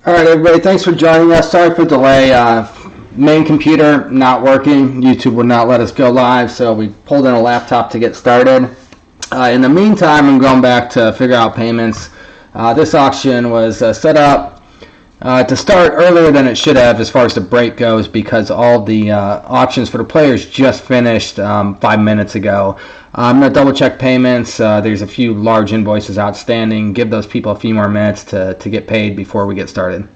All right, everybody, thanks for joining us. Sorry for the delay. Main computer not working. YouTube would not let us go live, so we pulled in a laptop to get started. In the meantime, I'm going back to figure out payments. This auction was set up to start earlier than it should have as far as the break goes, because all the auctions for the players just finished 5 minutes ago. I'm going to double check payments. There's a few large invoices outstanding. Give those people a few more minutes to get paid before we get started.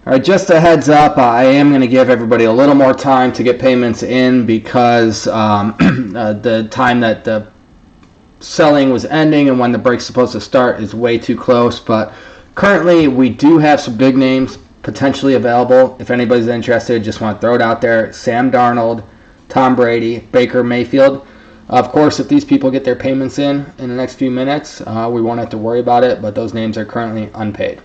All right, just a heads up, I am going to give everybody a little more time to get payments in because the time that the selling was ending and when the break's supposed to start is way too close. But currently, we do have some big names potentially available. If anybody's interested, just want to throw it out there. Sam Darnold, Tom Brady, Baker Mayfield. Of course, if these people get their payments in the next few minutes, we won't have to worry about it, but those names are currently unpaid.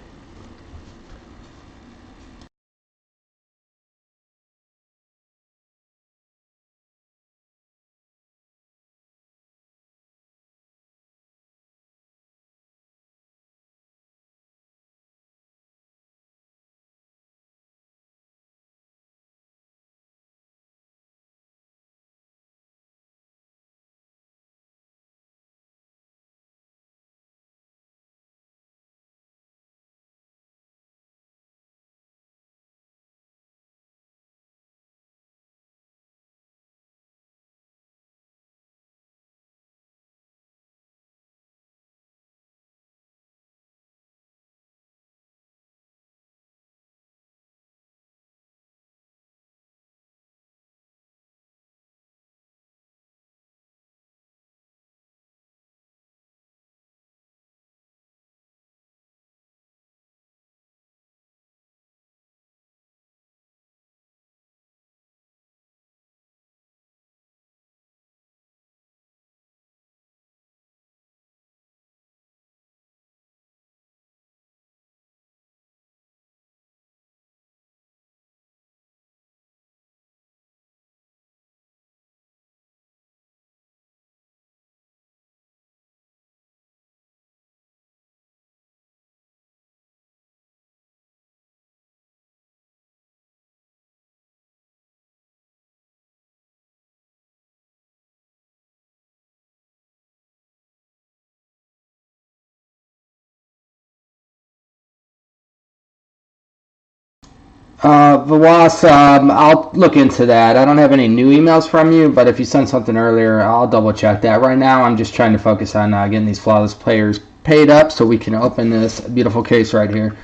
Vawas, I'll look into that. I don't have any new emails from you, but if you sent something earlier, I'll double check that. Right now, I'm just trying to focus on getting these flawless players paid up so we can open this beautiful case right here.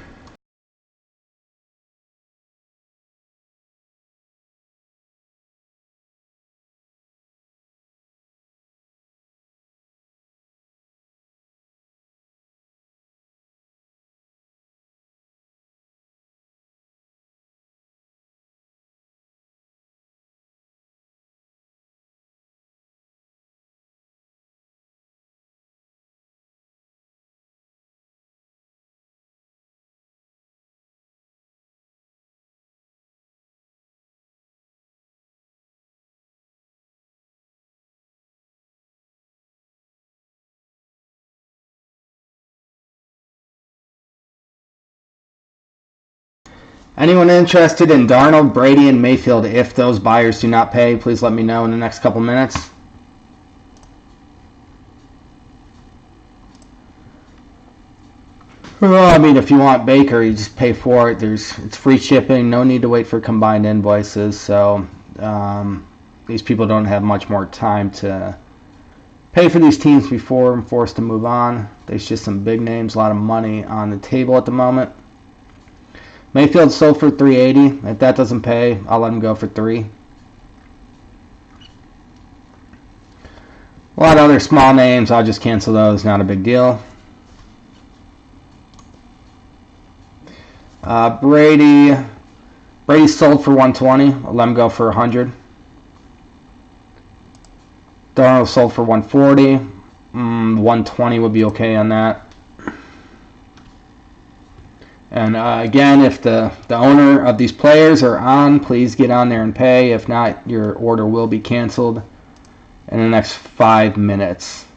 Anyone interested in Darnold, Brady, and Mayfield, if those buyers do not pay, please let me know in the next couple minutes. Well, I mean, if you want Baker, you just pay for it. It's free shipping. No need to wait for combined invoices. So These people don't have much more time to pay for these teams before I'm forced to move on. There's just some big names, a lot of money on the table at the moment. Mayfield sold for $380. If that doesn't pay, I'll let him go for $3. A lot of other small names, I'll just cancel those, not a big deal. Brady sold for $120. I'll let him go for $100. Darnold sold for $140. $120 would be okay on that. And again, if the owner of these players are on, please get on there and pay. If not, your order will be canceled in the next 5 minutes.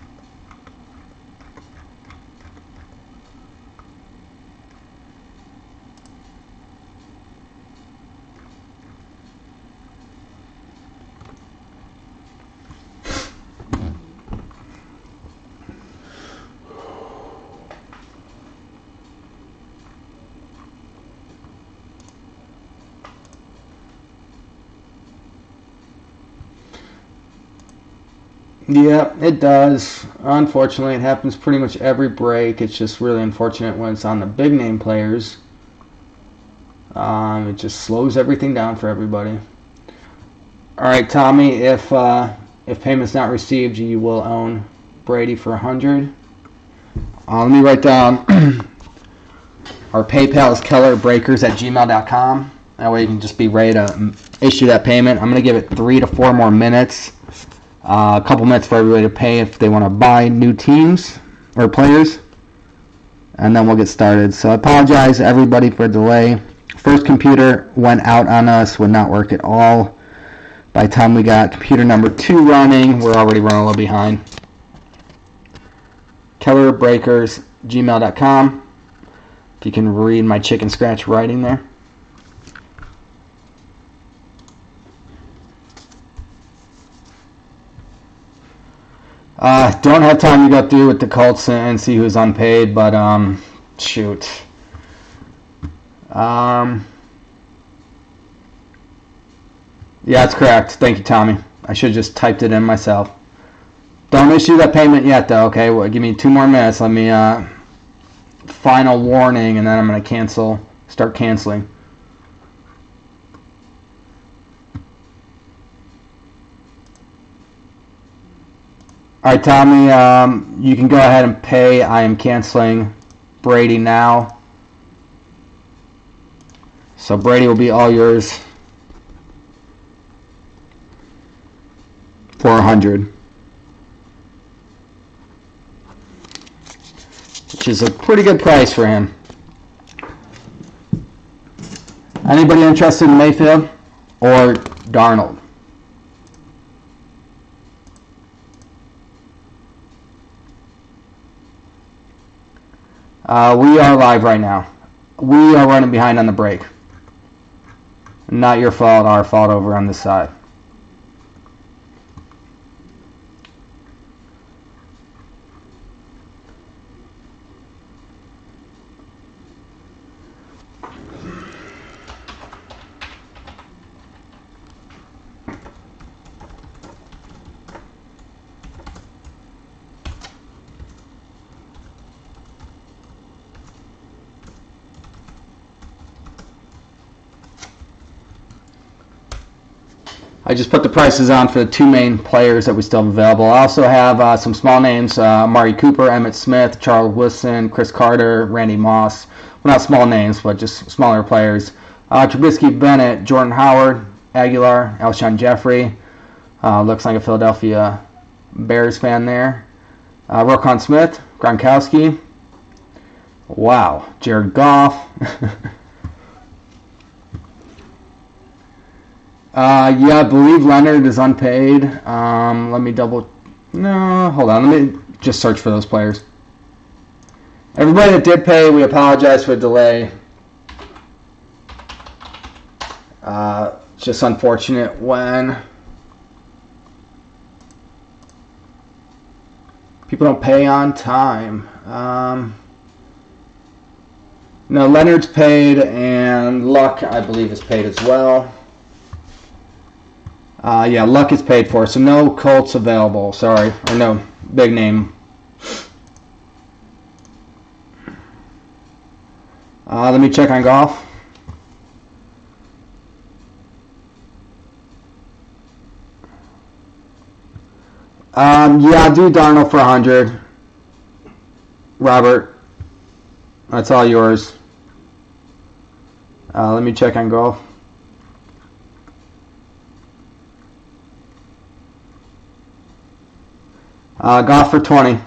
Yeah, it does. Unfortunately, it happens pretty much every break. It's just really unfortunate when it's on the big name players. It just slows everything down for everybody. All right, Tommy, if payment's not received, you will own Brady for $100. Let me write down our PayPal is kellerbreakers@gmail.com. That way you can just be ready to issue that payment. I'm going to give it 3 to 4 more minutes. A couple minutes for everybody to pay if they want to buy new teams or players. And then we'll get started. So I apologize, everybody, for the delay. First computer went out on us, would not work at all. By the time we got computer number 2 running, we're already running a little behind. kellerbreakers@gmail.com. If you can read my chicken scratch writing there. Don't have time to go through with the Colts and see who's unpaid, but shoot. Yeah, that's correct. Thank you, Tommy. I should have just typed it in myself. Don't issue that payment yet, though. Okay, well, give me 2 more minutes. Let me final warning, and then I'm gonna start canceling. All right, Tommy, you can go ahead and pay. I am canceling Brady now. So Brady will be all yours for $100. Which is a pretty good price for him. Anybody interested in Mayfield or Darnold? We are live right now. We are running behind on the break. Not your fault, our fault over on this side. I just put the prices on for the 2 main players that we still have available. I also have some small names, Amari Cooper, Emmitt Smith, Charles Woodson, Chris Carter, Randy Moss. Well, not small names, but just smaller players. Trubisky, Bennett, Jordan Howard, Aguilar, Alshon Jeffrey. Looks like a Philadelphia Bears fan there. Roquan Smith, Gronkowski. Wow, Jared Goff. Yeah, I believe Leonard is unpaid. Let me no, hold on. Let me just search for those players. Everybody that did pay, we apologize for the delay. It's just unfortunate when people don't pay on time. No, Leonard's paid, and Luck, I believe, is paid as well. Yeah, Luck is paid for, so no Colts available. Sorry, or no big name. Let me check on golf. Yeah, I'll do Darnold for 100. Robert, that's all yours. Let me check on golf. Golf for 20.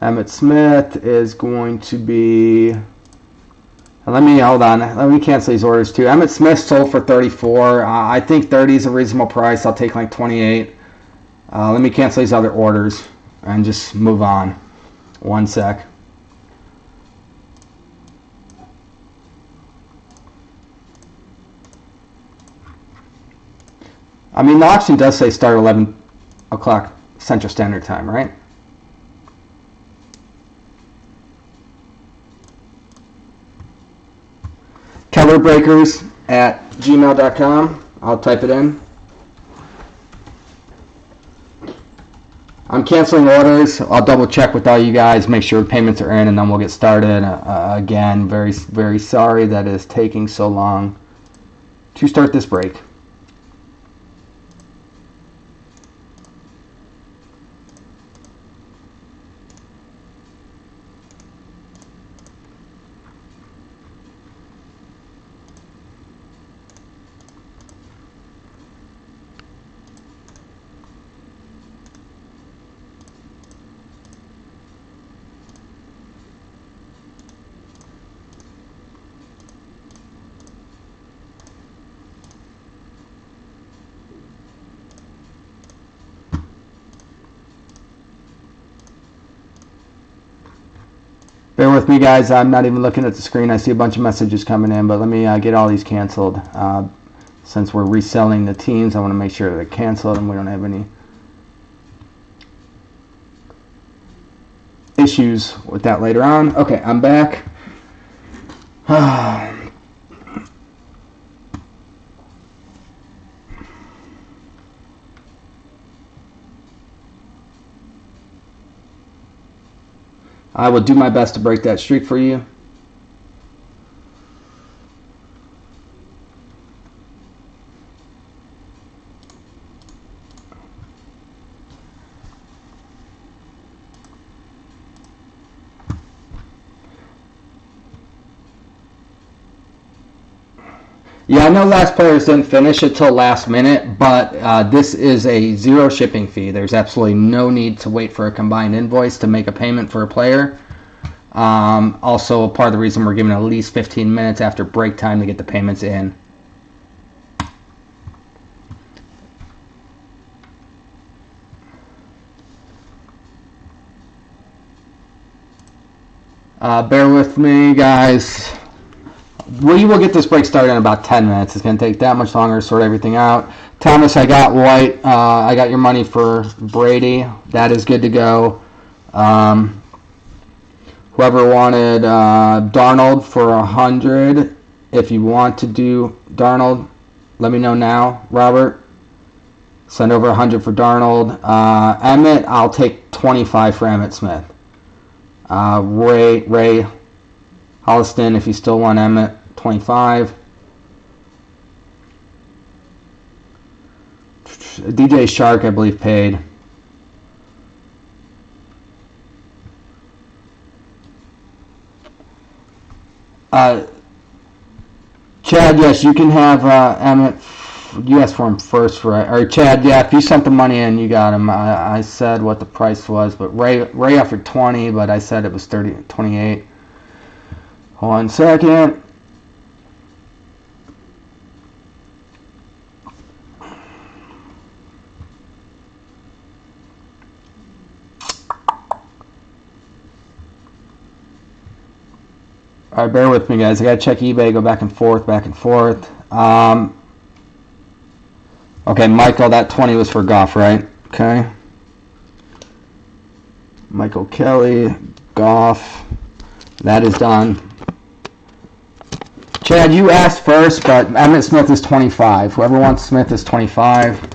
Emmitt Smith is going to be... Let me, hold on. Let me cancel these orders too. Emmitt Smith sold for 34. I think 30 is a reasonable price. I'll take like 28. Let me cancel these other orders and just move on. One sec. I mean, the auction does say start 11 o'clock Central Standard Time, right? kellerbreakers@gmail.com. I'll type it in. I'm canceling orders. I'll double check with all you guys, make sure payments are in, and then we'll get started. Again, very, very sorry that it is taking so long to start this break. Bear with me, guys. I'm not even looking at the screen. I see a bunch of messages coming in, but let me get all these canceled. Since we're reselling the teams, I want to make sure they're canceled and we don't have any issues with that later on. Okay, I'm back. I will do my best to break that streak for you. Yeah, I know last players didn't finish it till last minute, but this is a zero shipping fee. There's absolutely no need to wait for a combined invoice to make a payment for a player. Also, part of the reason we're giving at least 15 minutes after break time to get the payments in. Bear with me, guys. We will get this break started in about 10 minutes. It's going to take that much longer to sort everything out. Thomas, I got White. I got your money for Brady. That is good to go. Whoever wanted Darnold for 100, if you want to do Darnold, let me know now. Robert, send over 100 for Darnold. Emmitt, I'll take 25 for Emmitt Smith. Ray Holliston, if you still want Emmitt, 25. DJ Shark, I believe, paid. Chad, yes, you can have Emmitt. You asked for him first, right? Or Chad, yeah, if you sent the money in, you got him. I said what the price was, but Ray offered 20, but I said it was 28. 1 second. All right, bear with me, guys. I got to check eBay, go back and forth, back and forth. Okay, Michael, that 20 was for Goff, right? Okay. Michael Kelly, Goff. That is done. Chad, you asked first, but Emmett Smith is 25. Whoever wants Smith is 25.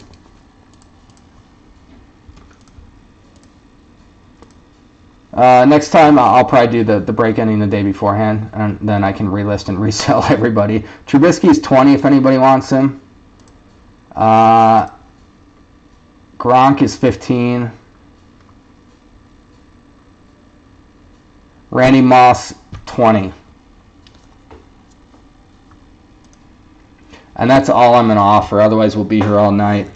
Next time, I'll probably do the break ending the day beforehand, and then I can relist and resell everybody. Trubisky's 20 if anybody wants him. Gronk is 15. Randy Moss, 20. And that's all I'm going to offer. Otherwise, we'll be here all night.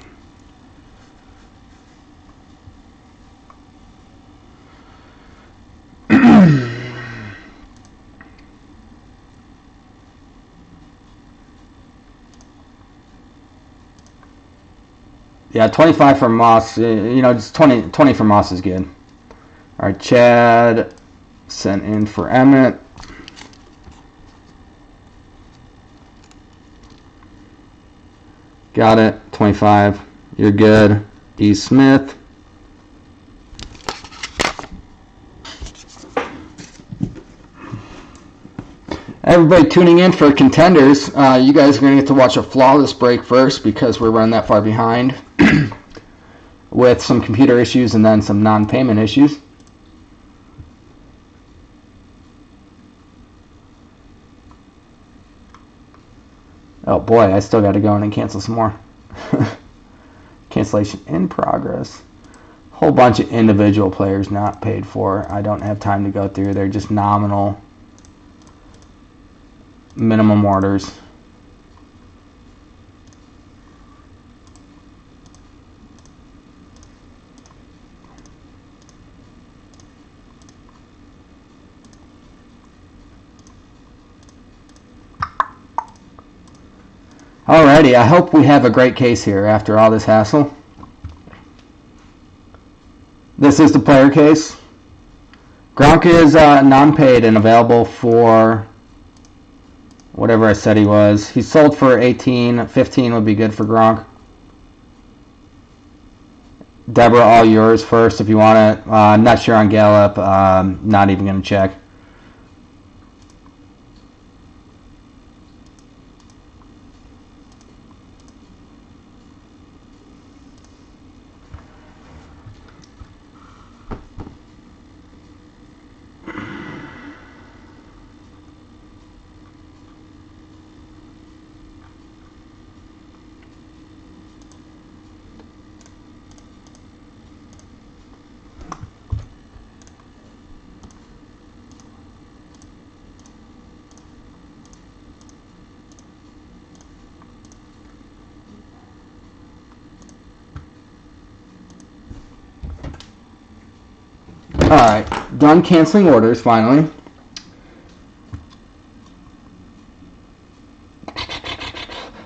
Yeah, 25 for Moss. Just 20 for Moss is good. All right, Chad sent in for Emmett. Got it. 25. You're good. E. Smith. Everybody tuning in for Contenders, you guys are going to get to watch a flawless break first because we're running that far behind with some computer issues and then some non-payment issues. Oh boy, I still got to go in and cancel some more. Cancellation in progress. Whole bunch of individual players not paid for. I don't have time to go through. They're just nominal minimum orders. Alrighty, I hope we have a great case here after all this hassle. This is the player case. Gronk is non-paid and available for whatever I said he was. He's sold for 18. 15 would be good for Gronk. Deborah, all yours first if you want it. I'm not sure on Gallup. Not even going to check. Alright, done canceling orders finally.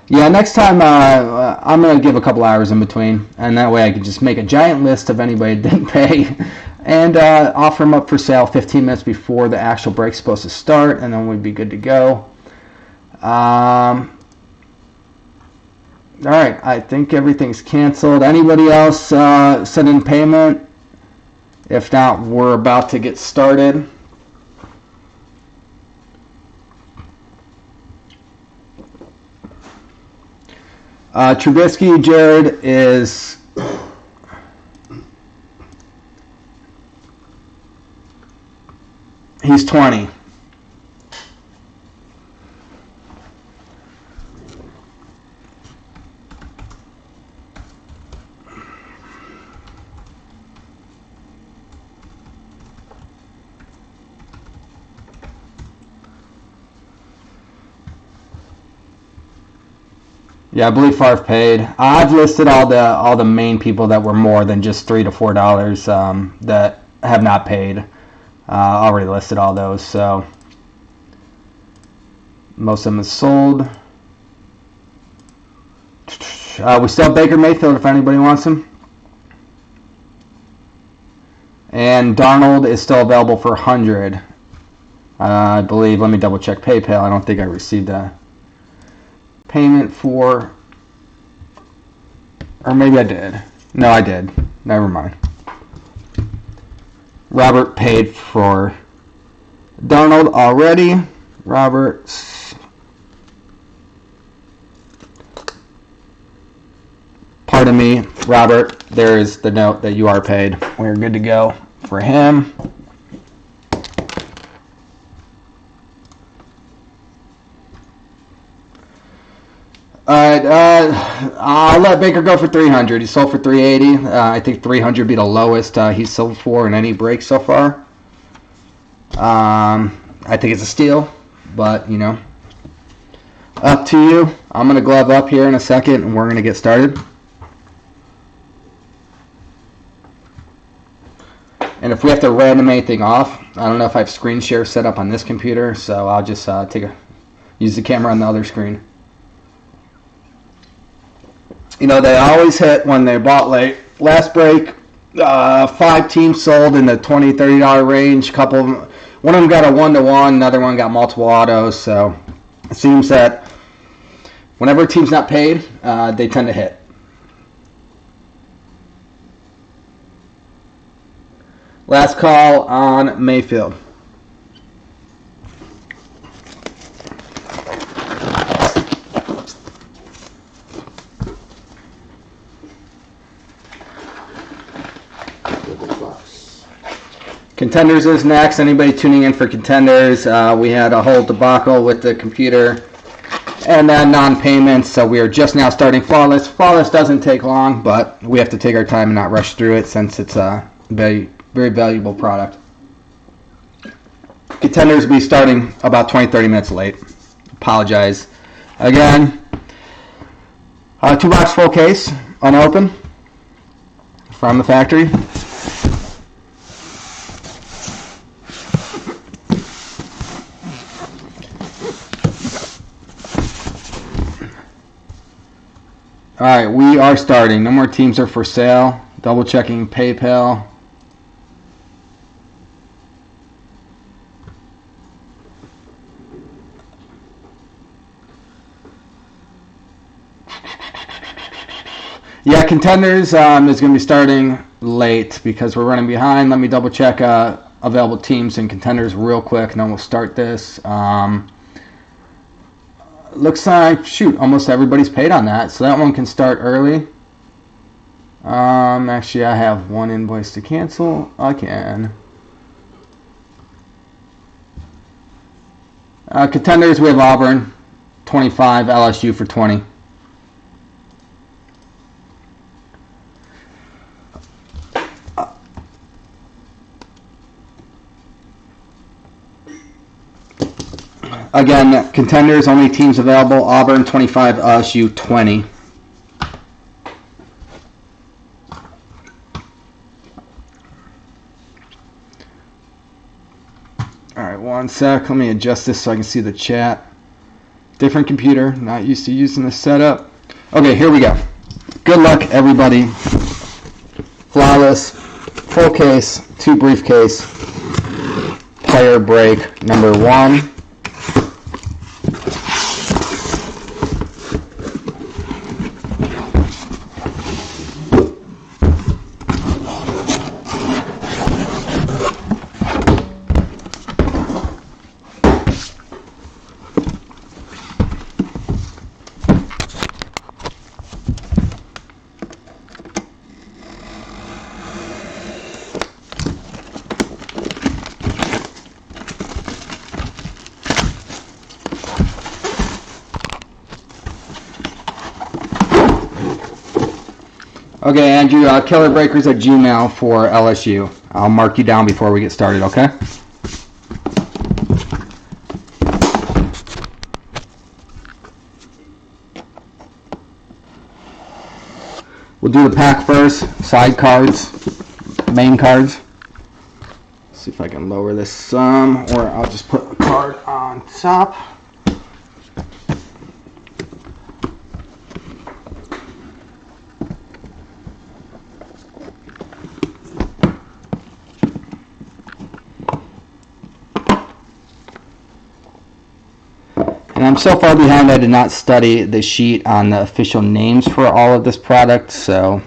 Yeah, next time I'm going to give a couple hours in between, and that way I can just make a giant list of anybody that didn't pay and offer them up for sale 15 minutes before the actual break's supposed to start, and then we'd be good to go. Alright, I think everything's canceled. Anybody else send in payment? If not, we're about to get started. Trubisky, Jared, is he's 20. Yeah, I believe Favre paid. I've listed all the main people that were more than just $3 to $4 that have not paid. Already listed all those, so most of them is sold. We still have Baker Mayfield if anybody wants him. And Darnold is still available for 100. I believe. Let me double check PayPal. I don't think I received that payment for, or maybe I did. No, I did. Never mind. Robert paid for Darnold already. Robert pardon me, Robert, there is the note that you are paid. We're good to go for him. Alright, I'll let Baker go for 300. He sold for 380. I think 300 would be the lowest he's sold for in any break so far. I think it's a steal, but, you know, up to you. I'm going to glove up here in a second, and we're going to get started. And if we have to random anything off, I don't know if I have screen share set up on this computer, so I'll just use the camera on the other screen. You know, they always hit when they bought late. Last break, 5 teams sold in the $20, $30 range. One of them got a 1-to-1, another one got multiple autos. So it seems that whenever a team's not paid, they tend to hit. Last call on Mayfield. Contenders is next. Anybody tuning in for Contenders? We had a whole debacle with the computer and then non-payments, so we are just now starting Flawless. Flawless doesn't take long, but we have to take our time and not rush through it since it's a very, very valuable product. Contenders will be starting about 20-30 minutes late. Apologize. Again, 2-box full case, unopened, from the factory. Alright, we are starting. No more teams are for sale. Double checking PayPal. Yeah, Contenders is going to be starting late because we're running behind. Let me double check available teams and Contenders real quick, and then we'll start this. Looks like, shoot, almost everybody's paid on that, so that one can start early. Actually, I have one invoice to cancel. I can. Contenders, we have Auburn, 25, LSU for 20. Again, Contenders, only teams available. Auburn, 25, LSU, 20. Alright, one sec. Let me adjust this so I can see the chat. Different computer. Not used to using this setup. Okay, here we go. Good luck, everybody. Flawless. Full case. 2 briefcase. Player break number 1. Okay, Andrew, killerbreakers@gmail for LSU. I'll mark you down before we get started, okay? We'll do the pack first, side cards, main cards. See if I can lower this some, or I'll just put a card on top. And I'm so far behind I did not study the sheet on the official names for all of this product, so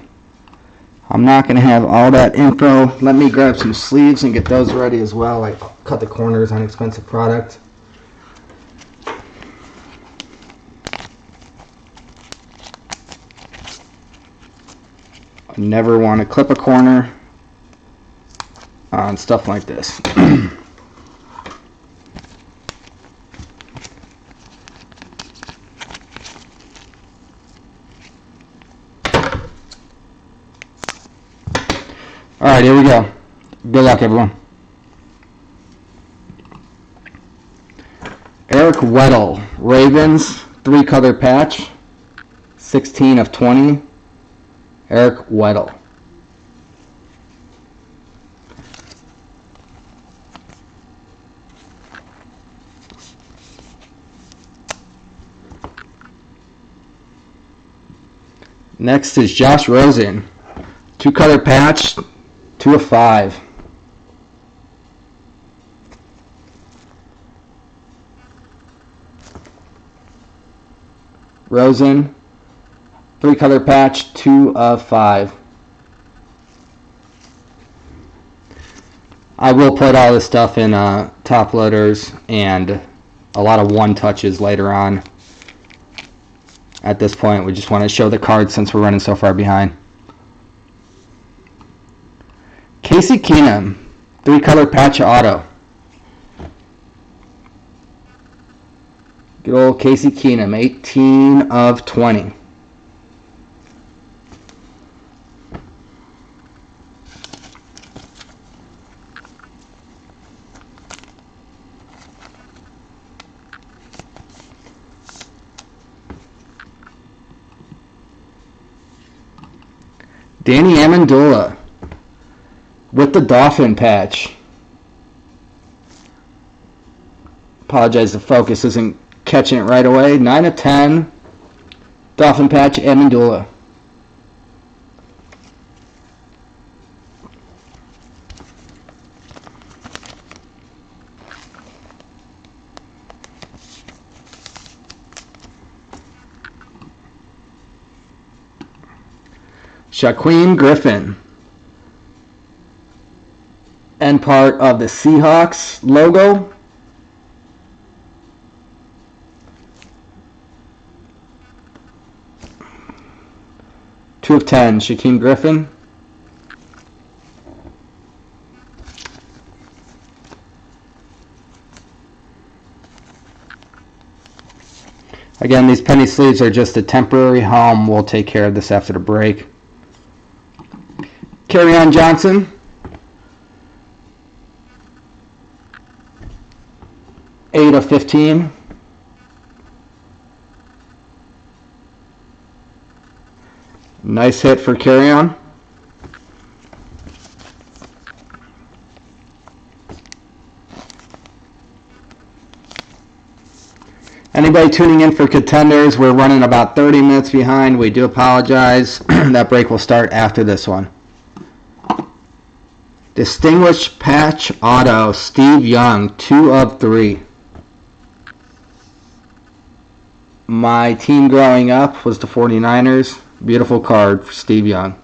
I'm not going to have all that info. Let me grab some sleeves and get those ready as well. I cut the corners on expensive product. Never want to clip a corner on stuff like this. Alright, here we go. Good luck, everyone. Eric Weddle, Ravens, 3-color patch, 16 of 20. Eric Weddle. Next is Josh Rosen, 2-color patch, 2 of 5. Rosen, 3-color patch, 2 of 5. I will put all this stuff in top loaders and a lot of one-touches later on. At this point, we just want to show the cards since we're running so far behind. Casey Keenum, 3-color patch auto. Good old Casey Keenum, 18 of 20. Danny Amendola with the Dolphin patch. Apologize, the focus isn't catching it right away. 9 of 10. Dolphin patch, Amendola. Shaquem Griffin. And part of the Seahawks logo. Two of 10, Shaquem Griffin. Again, these penny sleeves are just a temporary home. We'll take care of this after the break. Kerryon Johnson. Eight of 15. Nice hit for Kerryon. Anybody tuning in for Contenders, we're running about 30 minutes behind. We do apologize. That break will start after this one. Distinguished Patch Auto, Steve Young, 2 of 3. My team growing up was the 49ers. Beautiful card for Steve Young.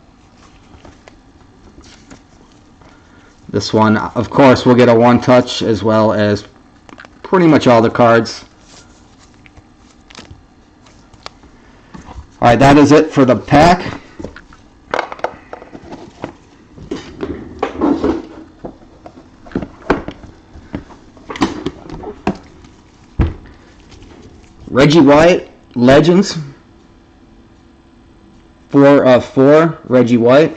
This one, of course, will get a one-touch as well as pretty much all the cards. Alright, that is it for the pack. Reggie White, Legends. 4 of 4, Reggie White.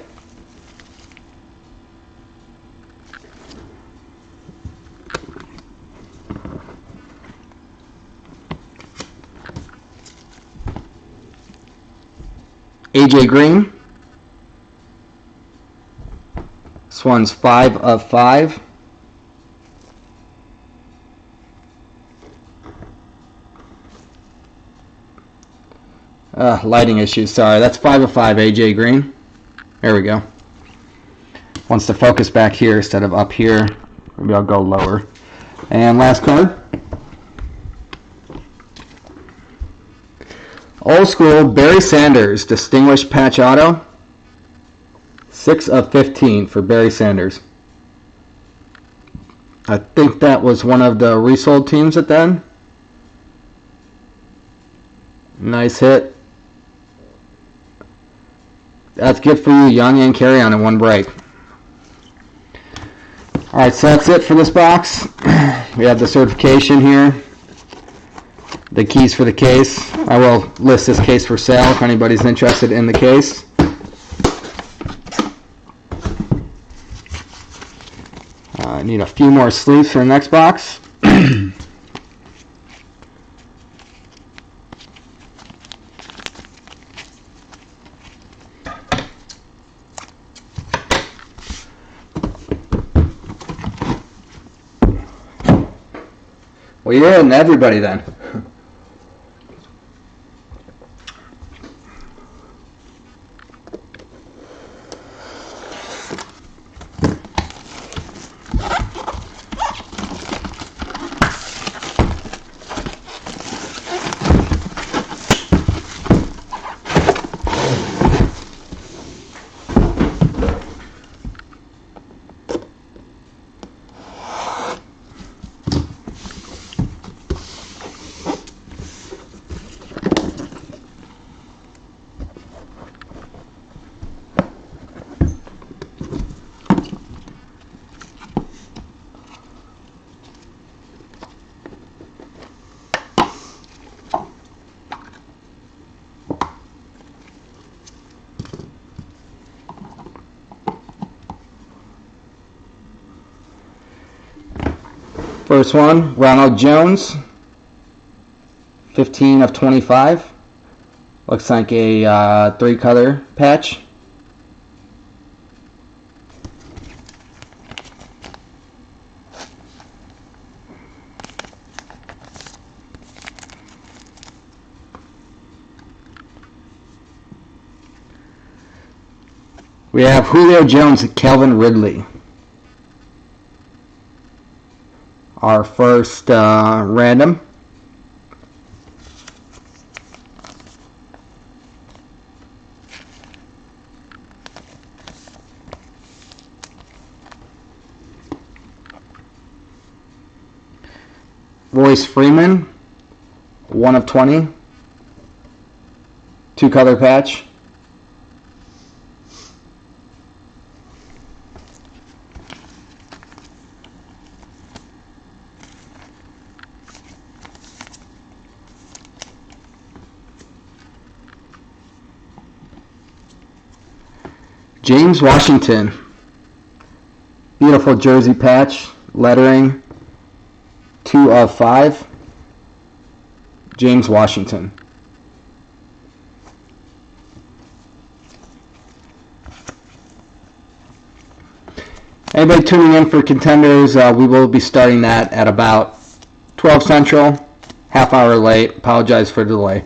AJ Green. This one's 5 of 5. Lighting issues, sorry. That's 5 of 5, AJ Green. There we go. Wants to focus back here instead of up here. Maybe I'll go lower. And last card. Old school, Barry Sanders, Distinguished Patch Auto. 6 of 15 for Barry Sanders. I think that was one of the resold teams at then. Nice hit. That's good for you, Young and carry on in one break. Alright, so that's it for this box. We have the certification here. The keys for the case. I will list this case for sale if anybody's interested in the case. I need a few more sleeves for the next box. Well, you're in everybody then. First one, Ronald Jones, 15 of 25. Looks like a 3-color patch. We have Julio Jones and Calvin Ridley. Our first random. Royce Freeman, 1 of 20. 2-color patch. James Washington, beautiful jersey patch, lettering, 2 of 5. James Washington. Anybody tuning in for Contenders, we will be starting that at about 12 Central, half hour late. Apologize for the delay.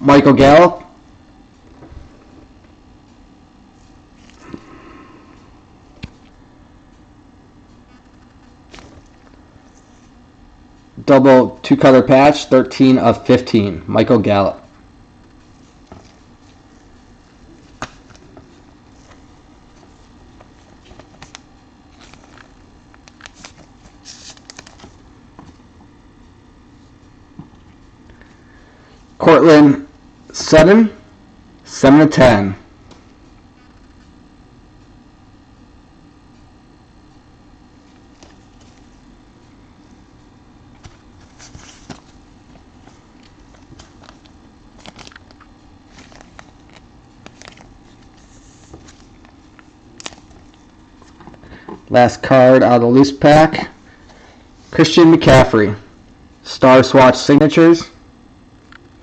Michael Gallup. Double 2-color patch, 13 of 15. Michael Gallup. Cortland Sutton, 7 of 10. Last card out of the loose pack. Christian McCaffrey, Star Swatch Signatures,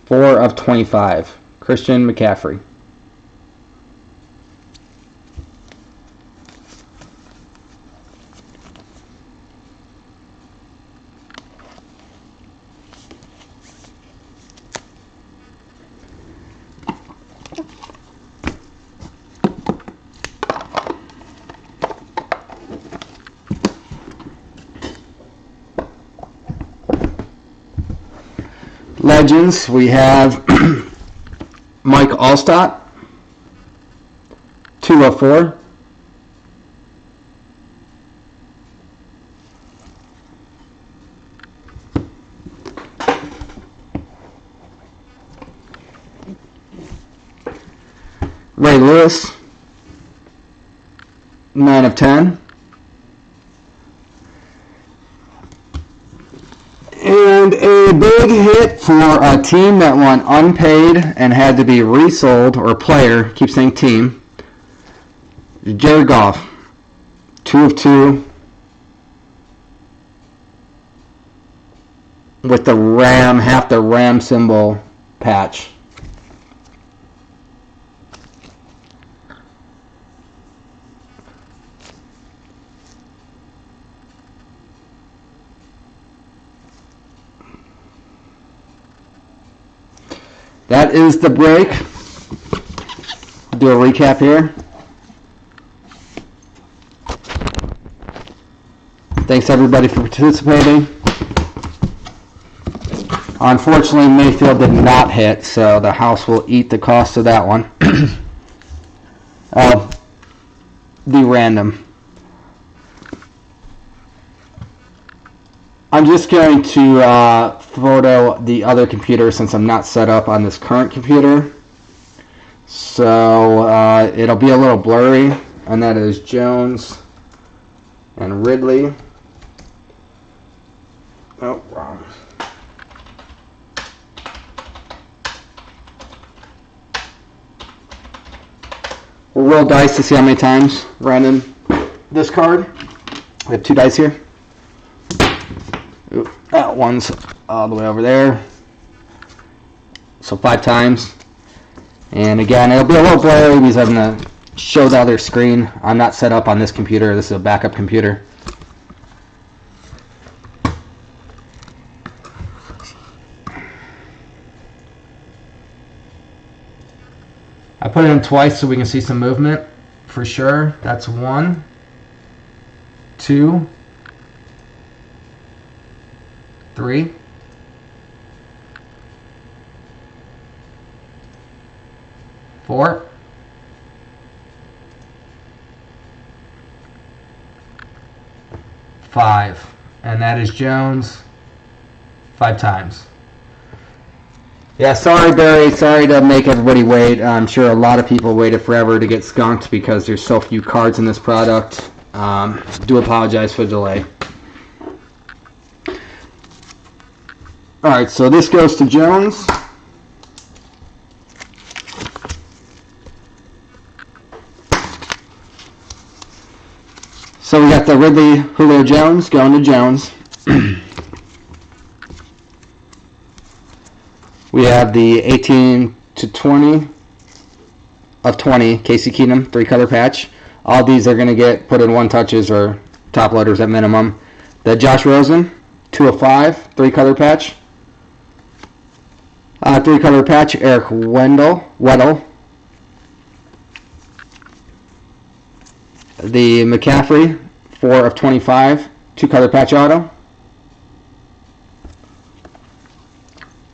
4 of 25. Christian McCaffrey. Legends, we have Mike Allstott, 2 of 4. Ray Lewis, 9 of 10. And a big hit for a team that went unpaid and had to be resold, or player, keep saying team. Jared Goff, 2 of 2. With the Ram, half the Ram symbol patch. That is the break. I'll do a recap here. Thanks everybody for participating. Unfortunately, Mayfield did not hit, so the house will eat the cost of that one. The random. I'm just going to photo the other computer since I'm not set up on this current computer. So it'll be a little blurry, and that is Jones and Ridley. Oh, wrong. We'll roll dice to see how many times random this card. We have 2 dice here. Ooh, that one's all the way over there. So 5 times. And again, it'll be a little blurry because I'm going to show the other screen. I'm not set up on this computer. This is a backup computer. I put it in twice so we can see some movement for sure. That's 1, 2, 3, 4, 5, and that is Jones 5 times. Yeah, sorry Barry, sorry to make everybody wait. I'm sure a lot of people waited forever to get skunked because there's so few cards in this product. Do apologize for the delay. Alright, so this goes to Jones. So we got the Ridley Julio Jones going to Jones. We have the 18 to 20 of 20 Casey Keenum 3-color patch. All these are going to get put in 1 touches or top loaders at minimum. The Josh Rosen 2 of 5 3-color patch. 3-color patch Eric Weddle. The McCaffrey 4 of 25 2-color patch auto.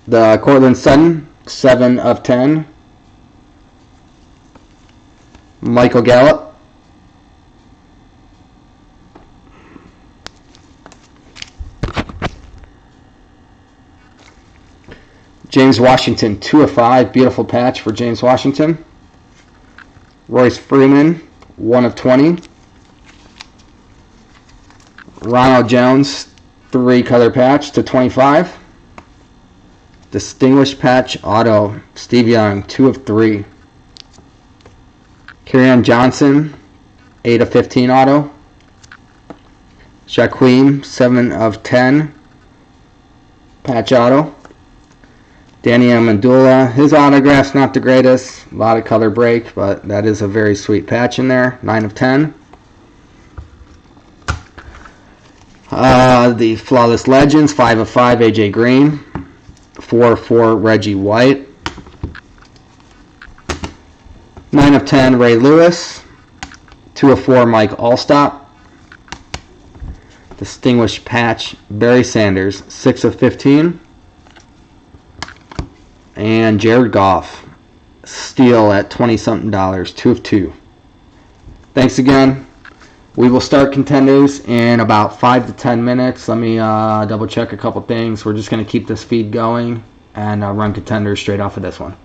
The Cortland Sutton, 7 of 10. Michael Gallup. James Washington, 2 of 5. Beautiful patch for James Washington. Royce Freeman, 1 of 20. Ronald Jones, 3-color patch to 25. Distinguished patch auto, Steve Young, 2 of 3. Kerryon Johnson, 8 of 15 auto. Shaquem, 7 of 10 patch auto. Danny Amendola, his autograph's not the greatest, a lot of color break, but that is a very sweet patch in there, 9 of 10. The Flawless Legends, 5 of 5 AJ Green. 4 of 4 Reggie White. 9 of 10 Ray Lewis. 2 of 4 Mike Allstott. Distinguished patch Barry Sanders, 6 of 15. And Jared Goff, steal at $20-something, 2 of 2. Thanks again. We will start Contenders in about 5 to 10 minutes. Let me double check a couple things. We're just going to keep this feed going and run Contenders straight off of this one.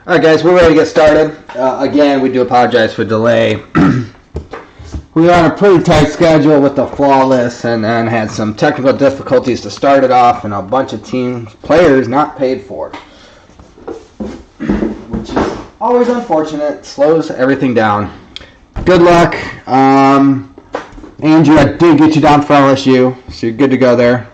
Alright guys, we're ready to get started. Again, we do apologize for the delay. We were on a pretty tight schedule with the flawless and then had some technical difficulties to start it off and a bunch of team players not paid for. Which is always unfortunate. Slows everything down. Good luck. Andrew, I did get you down for LSU, so you're good to go there.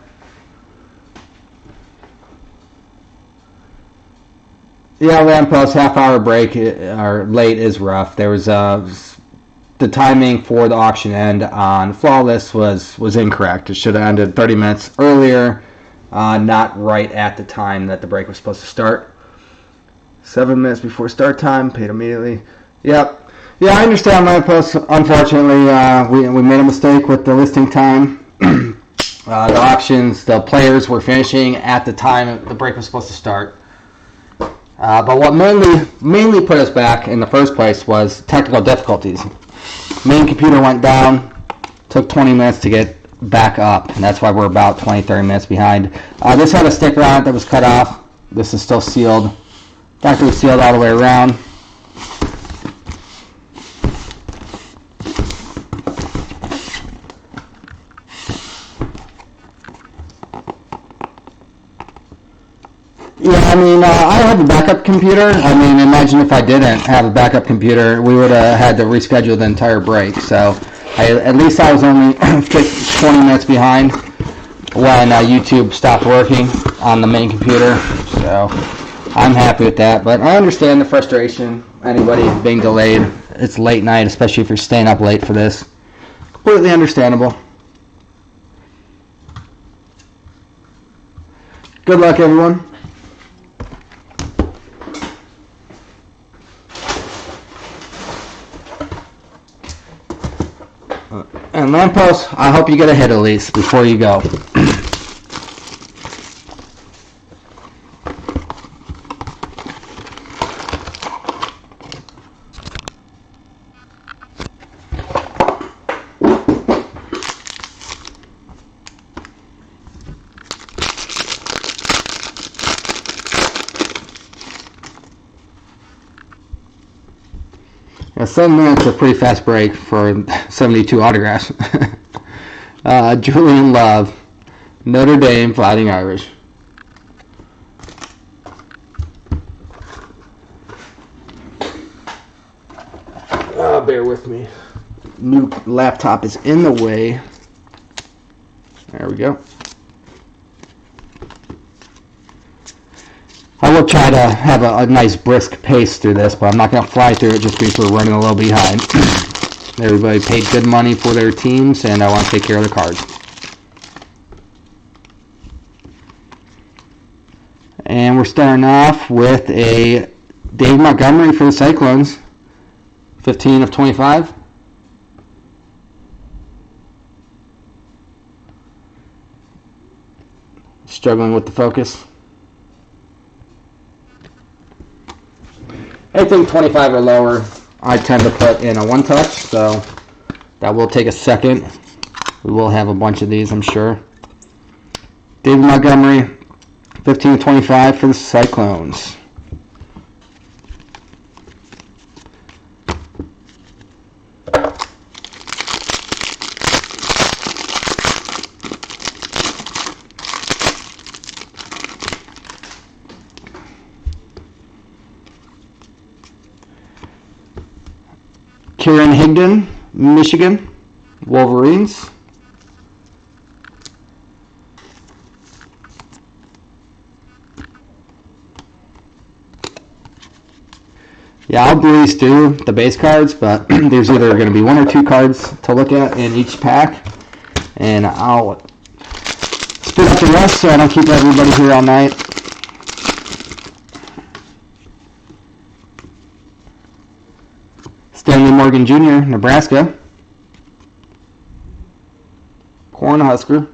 Yeah, Lamppost half-hour break or late is rough. There was the timing for the auction end on Flawless was incorrect. It should have ended 30 minutes earlier, not right at the time that the break was supposed to start. 7 minutes before start time, paid immediately. Yep. Yeah, I understand Lamppost. Unfortunately, we made a mistake with the listing time. The auctions, the players were finishing at the time the break was supposed to start. But what mainly put us back in the first place was technical difficulties. Main computer went down, took 20 minutes to get back up, and that's why we're about 20-30 minutes behind. This had a sticker on it that was cut off. This is still sealed. Factory sealed all the way around. Yeah, I mean, I have a backup computer. I mean, imagine if I didn't have a backup computer, we would have had to reschedule the entire break. So, at least I was only 20 minutes behind when YouTube stopped working on the main computer. So, I'm happy with that. But I understand the frustration. Anybody being delayed. It's late night, especially if you're staying up late for this. Completely understandable. Good luck, everyone. And Lamppost, I hope you get a hit at least before you go. Yeah, 7 minutes is a pretty fast break for 72 autographs. Julian Love, Notre Dame, Fighting Irish. Bear with me. New laptop is in the way. There we go. I will try to have a nice brisk pace through this, but I'm not going to fly through it just because we're running a little behind. Everybody paid good money for their teams, and I want to take care of the cards. And we're starting off with a Dave Montgomery for the Cyclones. 15 of 25. Struggling with the focus. Anything 25 or lower, I tend to put in a one-touch, so that will take a second. We will have a bunch of these, I'm sure. David Montgomery, 15-25 for the Cyclones. Kieran Higdon, Michigan, Wolverines. Yeah, I'll breeze through the base cards, but there's either going to be one or two cards to look at in each pack, and I'll speed up the rest so I don't keep everybody here all night. Stanley Morgan Jr., Nebraska. Cornhusker.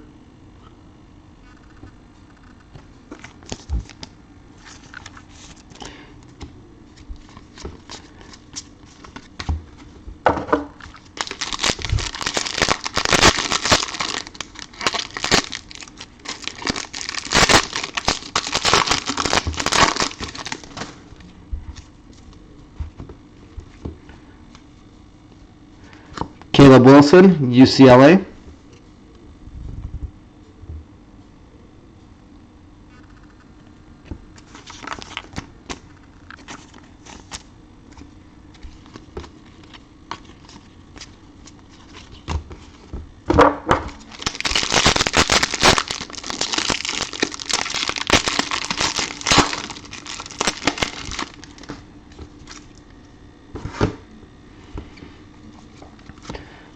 Caleb Wilson, UCLA.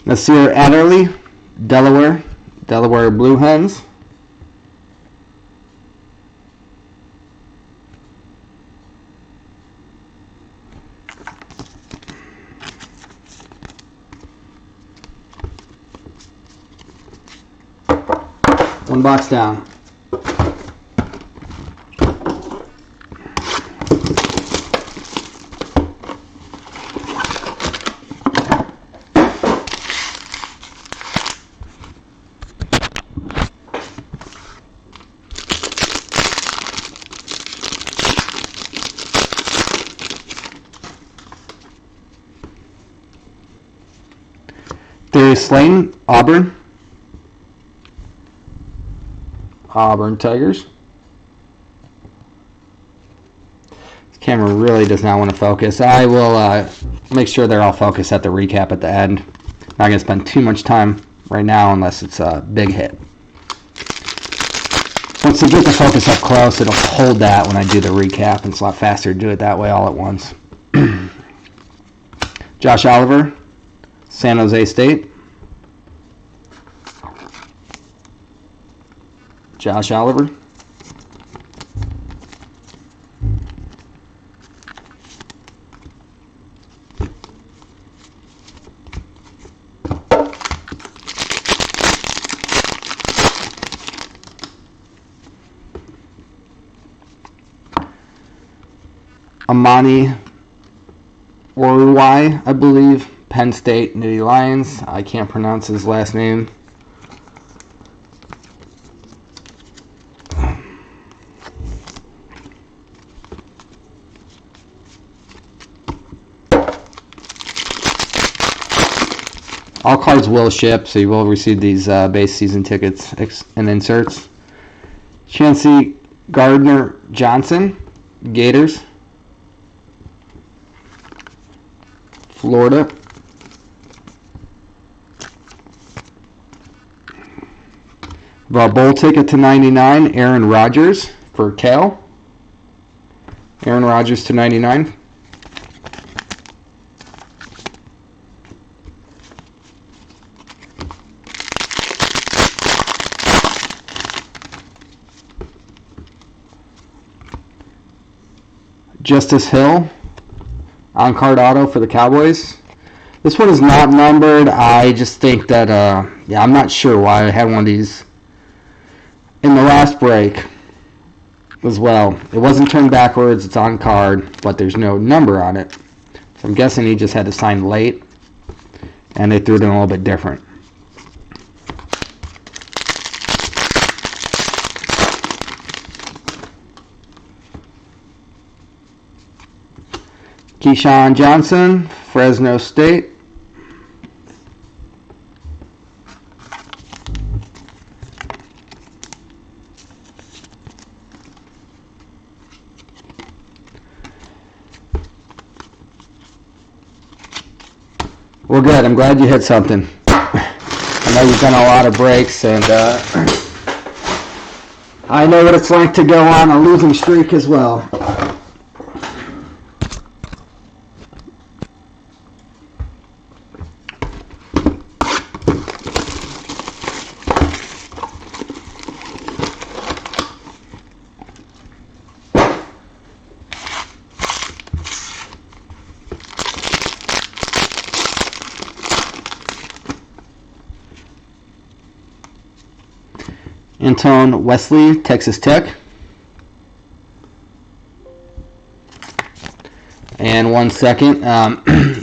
Nasir Adderley, Delaware Blue Hens. One box down. Darius Slayton, Auburn Tigers. This camera really does not want to focus. I will make sure they're all focused at the recap at the end. Not going to spend too much time right now unless it's a big hit. Once you get the focus up close, it'll hold that when I do the recap, and it's a lot faster to do it that way all at once. Josh Oliver, San Jose State. Josh Oliver. Amani Oruwai, I believe, Penn State Nittany Lions. I can't pronounce his last name. All cards will ship, so you will receive these base season tickets and inserts. Chancey Gardner Johnson, Gators, Florida. Our bowl ticket to 99, Aaron Rodgers for Cal. Aaron Rodgers to 99. Justice Hill, on-card auto for the Cowboys. This one is not numbered. I just think that, I'm not sure why I had one of these in the last break as well. It wasn't turned backwards. It's on card, but there's no number on it. So I'm guessing he just had to sign late, and they threw it in a little bit different. Keyshawn Johnson, Fresno State. Well, good. I'm glad you hit something. I know you've done a lot of breaks, and I know what it's like to go on a losing streak as well. Anton Wesley, Texas Tech. And 1 second.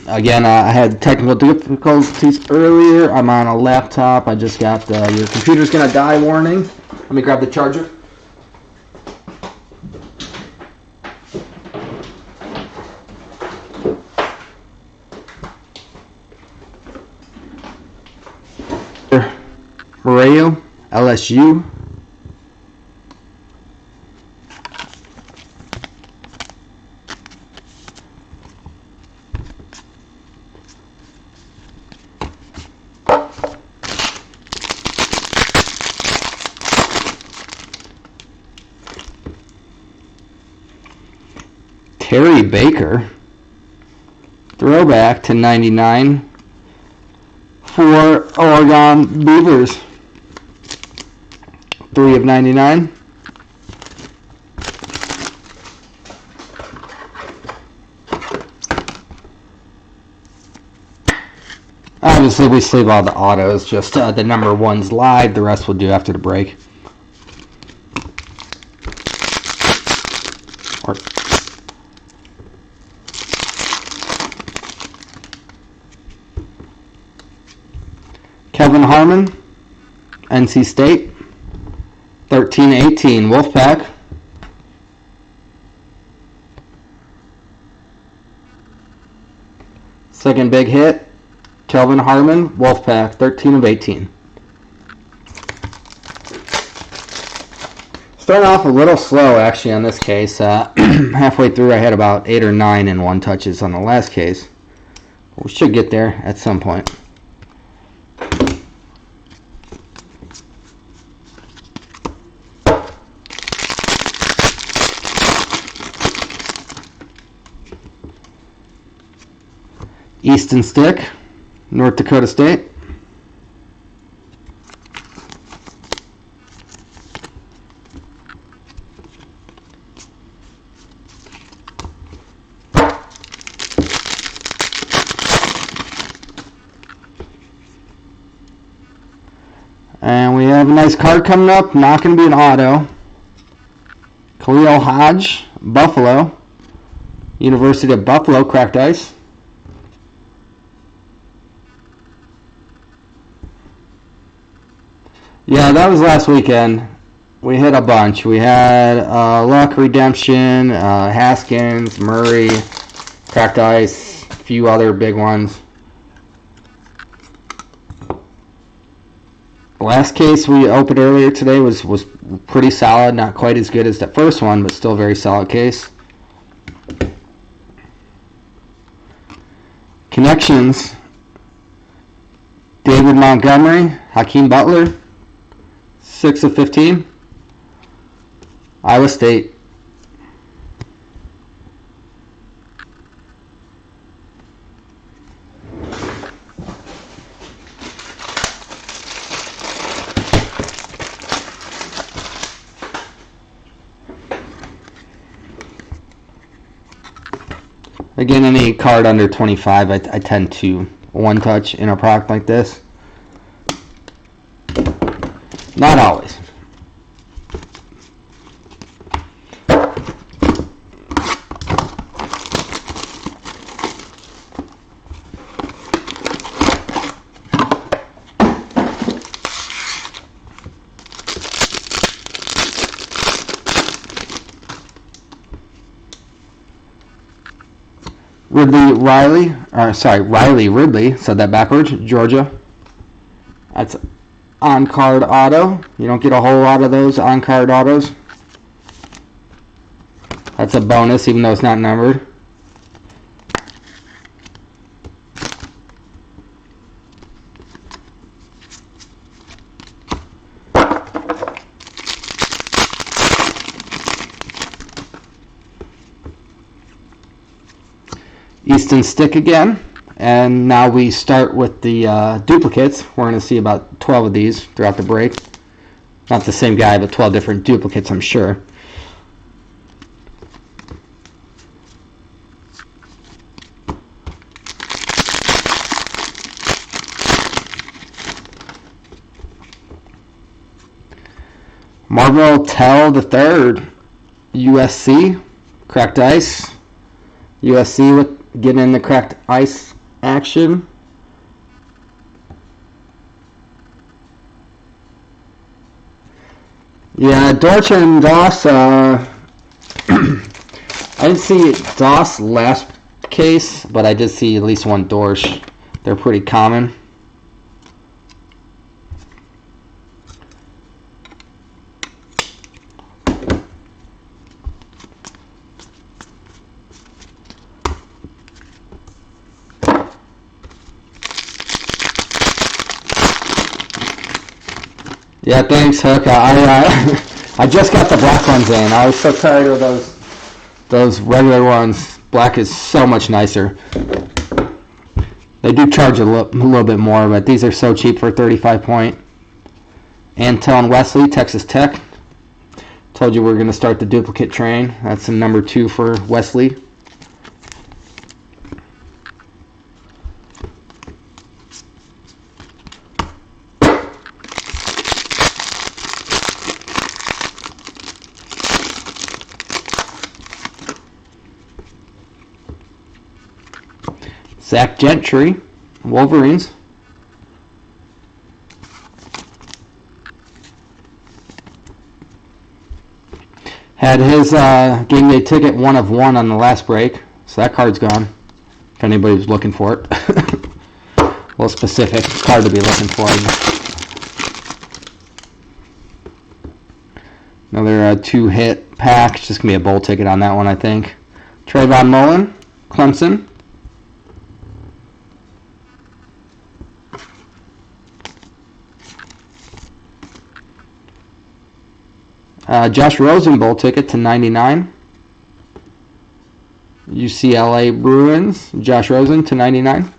Again, I had technical difficulties earlier. I'm on a laptop. I just got your computer's going to die warning. Let me grab the charger. Moreo, LSU. Terry Baker, throwback to 99 for Oregon Beavers. 3 of 99. Obviously, we sleeve all the autos, just the number ones live, the rest we'll do after the break. Kevin Harmon, NC State, 13-18, Wolfpack. Second big hit, Kelvin Harmon, Wolfpack, 13 of 18. Starting off a little slow, actually, on this case. Halfway through, I had about 8 or 9 in one touches on the last case. We should get there at some point. Easton Stick, North Dakota State. And we have a nice card coming up, not going to be an auto. Khalil Hodge, Buffalo, University of Buffalo, cracked ice. Yeah, that was last weekend. We hit a bunch. We had Luck, Redemption, Haskins, Murray, cracked ice, a few other big ones. The last case we opened earlier today was pretty solid. Not quite as good as the first one, but still a very solid case. Connections. David Montgomery, Hakeem Butler, 6 of 15. Iowa State. Again, any card under 25, I tend to one touch in a product like this. Not always. Riley Ridley, said that backwards, Georgia. That's on-card auto. You don't get a whole lot of those on-card autos. That's a bonus, even though it's not numbered. Easton Stick again, and now we start with the duplicates. We're going to see about 12 of these throughout the break. Not the same guy, but 12 different duplicates, I'm sure. Marvell Tell III, USC, cracked ice. USC with getting in the cracked ice action. Yeah, Dortch and Doss, I didn't see Doss last case, but I did see at least one Dorsch. They're pretty common. Yeah, thanks, Hook. I just got the black ones in. I was so tired of those regular ones. Black is so much nicer. They do charge a little bit more, but these are so cheap for 35 point. Antel and Wesley, Texas Tech. Told you we're going to start the duplicate train. That's the number 2 for Wesley. Zach Gentry, Wolverines. Had his game day ticket 1 of 1 on the last break, so that card's gone. If anybody was looking for it. Well, specific card to be looking for. Another 2-hit pack. It's just going to be a bowl ticket on that one, I think. Trayvon Mullen, Clemson. Josh Rosen bowl ticket to 99. UCLA Bruins, Josh Rosen to 99.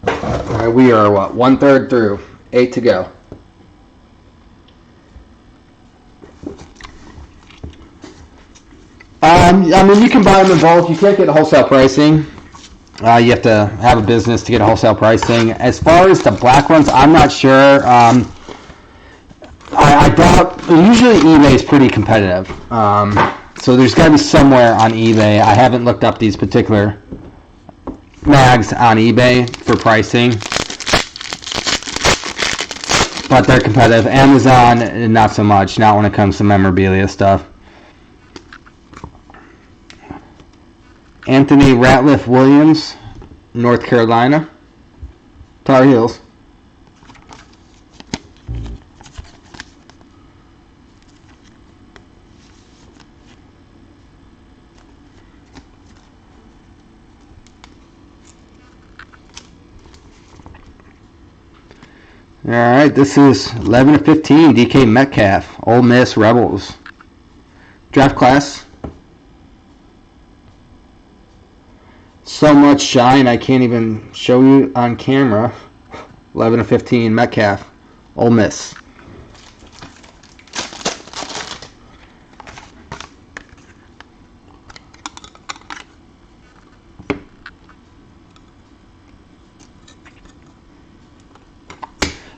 All right, we are what, 1/3 through, 8 to go. I mean, you can buy them in bulk. You can't get wholesale pricing. You have to have a business to get a wholesale pricing. As far as the black ones, I'm not sure. I doubt. Usually eBay is pretty competitive. So there's got to be somewhere on eBay. I haven't looked up these particular mags on eBay for pricing. But they're competitive. Amazon, not so much. Not when it comes to memorabilia stuff. Anthony Ratliff Williams, North Carolina, Tar Heels. All right, this is 11/15. DK Metcalf, Ole Miss Rebels. Draft class. So much shine I can't even show you on camera. 11/15 Metcalf, Ole Miss.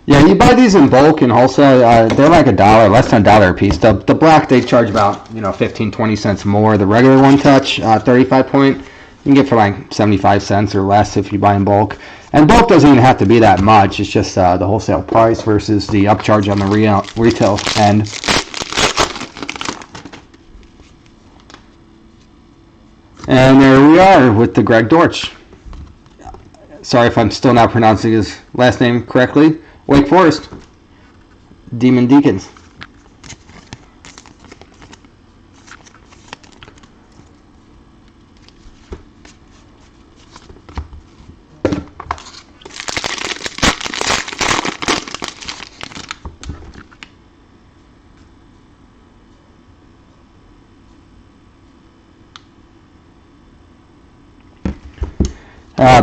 Yeah, you buy these in bulk and wholesale. They're like $1, less than $1 a piece. The black they charge about 15-20 cents more. The regular one touch 35 point. You can get for like 75 cents or less if you buy in bulk. And bulk doesn't even have to be that much. It's just the wholesale price versus the upcharge on the retail end. And there we are with the Greg Dortch. Sorry if I'm still not pronouncing his last name correctly. Wake Forest. Demon Deacons.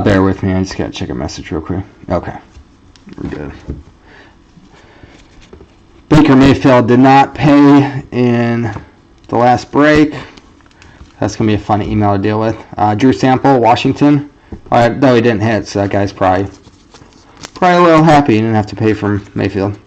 Bear with me. I just gotta check a message real quick. Okay. We're good. Baker Mayfield did not pay in the last break. That's going to be a fun email to deal with. Drew Sample, Washington. Though he didn't hit, so that guy's probably a little happy he didn't have to pay for Mayfield.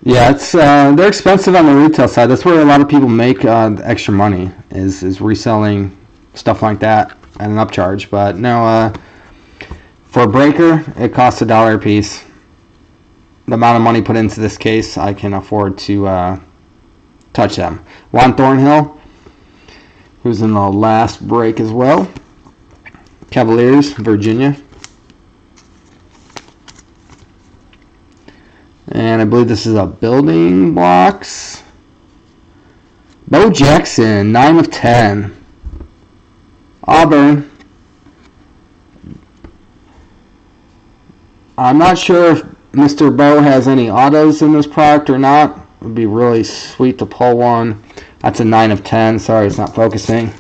Yeah, it's they're expensive on the retail side. That's where a lot of people make extra money is reselling stuff like that at an upcharge. But no, for a breaker, it costs $1 a piece. the amount of money put into this case, I can afford to touch them. Juan Thornhill, who's in the last break as well. Cavaliers, Virginia. And I believe this is a building blocks. Bo Jackson, 9 of 10. Auburn. I'm not sure if Mr. Bo has any autos in this product or not. It would be really sweet to pull one. That's a 9 of 10. Sorry, it's not focusing.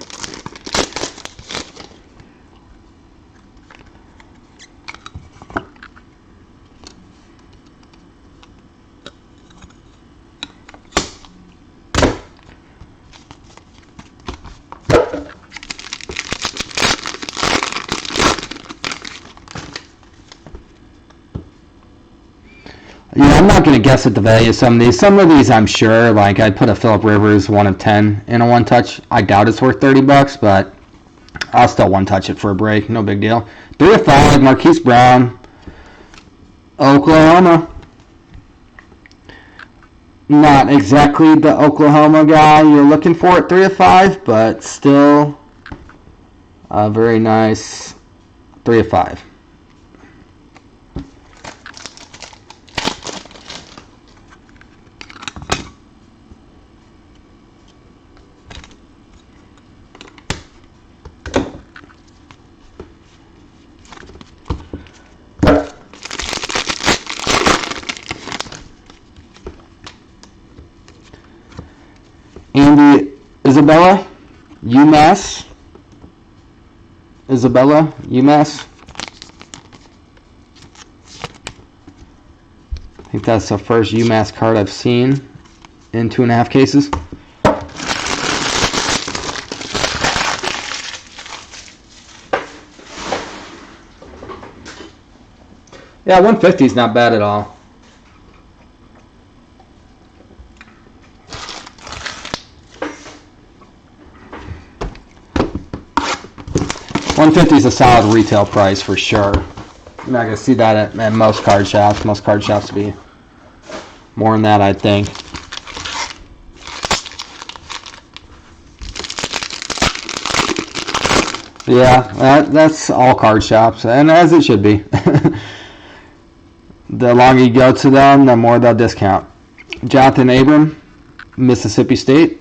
Yeah, I'm not going to guess at the value of some of these. Some of these I'm sure, like I put a Phillip Rivers 1 of 10 in a one touch. I doubt it's worth $30, but I'll still one touch it for a break. No big deal. 3 of 5, Marquise Brown, Oklahoma. Not exactly the Oklahoma guy you're looking for at 3 of 5, but still a very nice 3 of 5. Andy Isabella, UMass. Isabella, UMass. I think that's the first UMass card I've seen in 2.5 cases. Yeah, 150 is not bad at all. $150 is a solid retail price for sure. You're not going to see that at most card shops. Most card shops will be more than that, I think. Yeah, that's all card shops, and as it should be. The longer you go to them, the more they'll discount. Jonathan Abram, Mississippi State.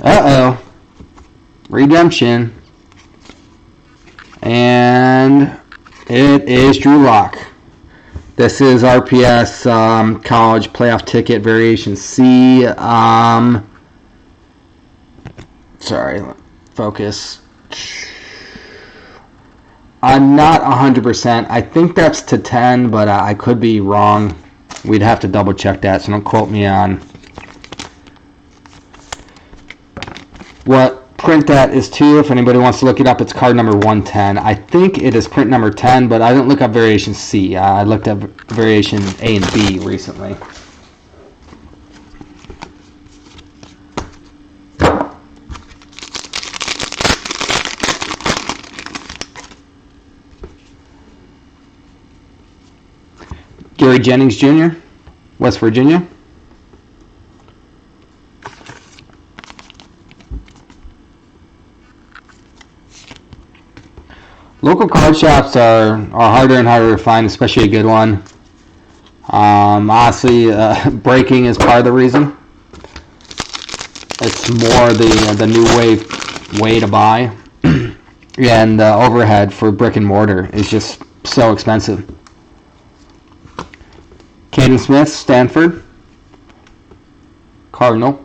Uh-oh. Redemption. And it is Drew Lock. This is RPS College Playoff Ticket Variation C. Sorry, focus. I'm not 100%. I think that's to 10, but I could be wrong. We'd have to double check that, so don't quote me on what print that is to. If anybody wants to look it up, it's card number 110. I think it is print number 10, but I didn't look up variation C. I looked up variation A and B recently. Gary Jennings Jr., West Virginia. Local card shops are harder and harder to find, especially a good one. Honestly, breaking is part of the reason. It's more the new way to buy, and the overhead for brick and mortar is just so expensive. Caden Smith, Stanford, Cardinal.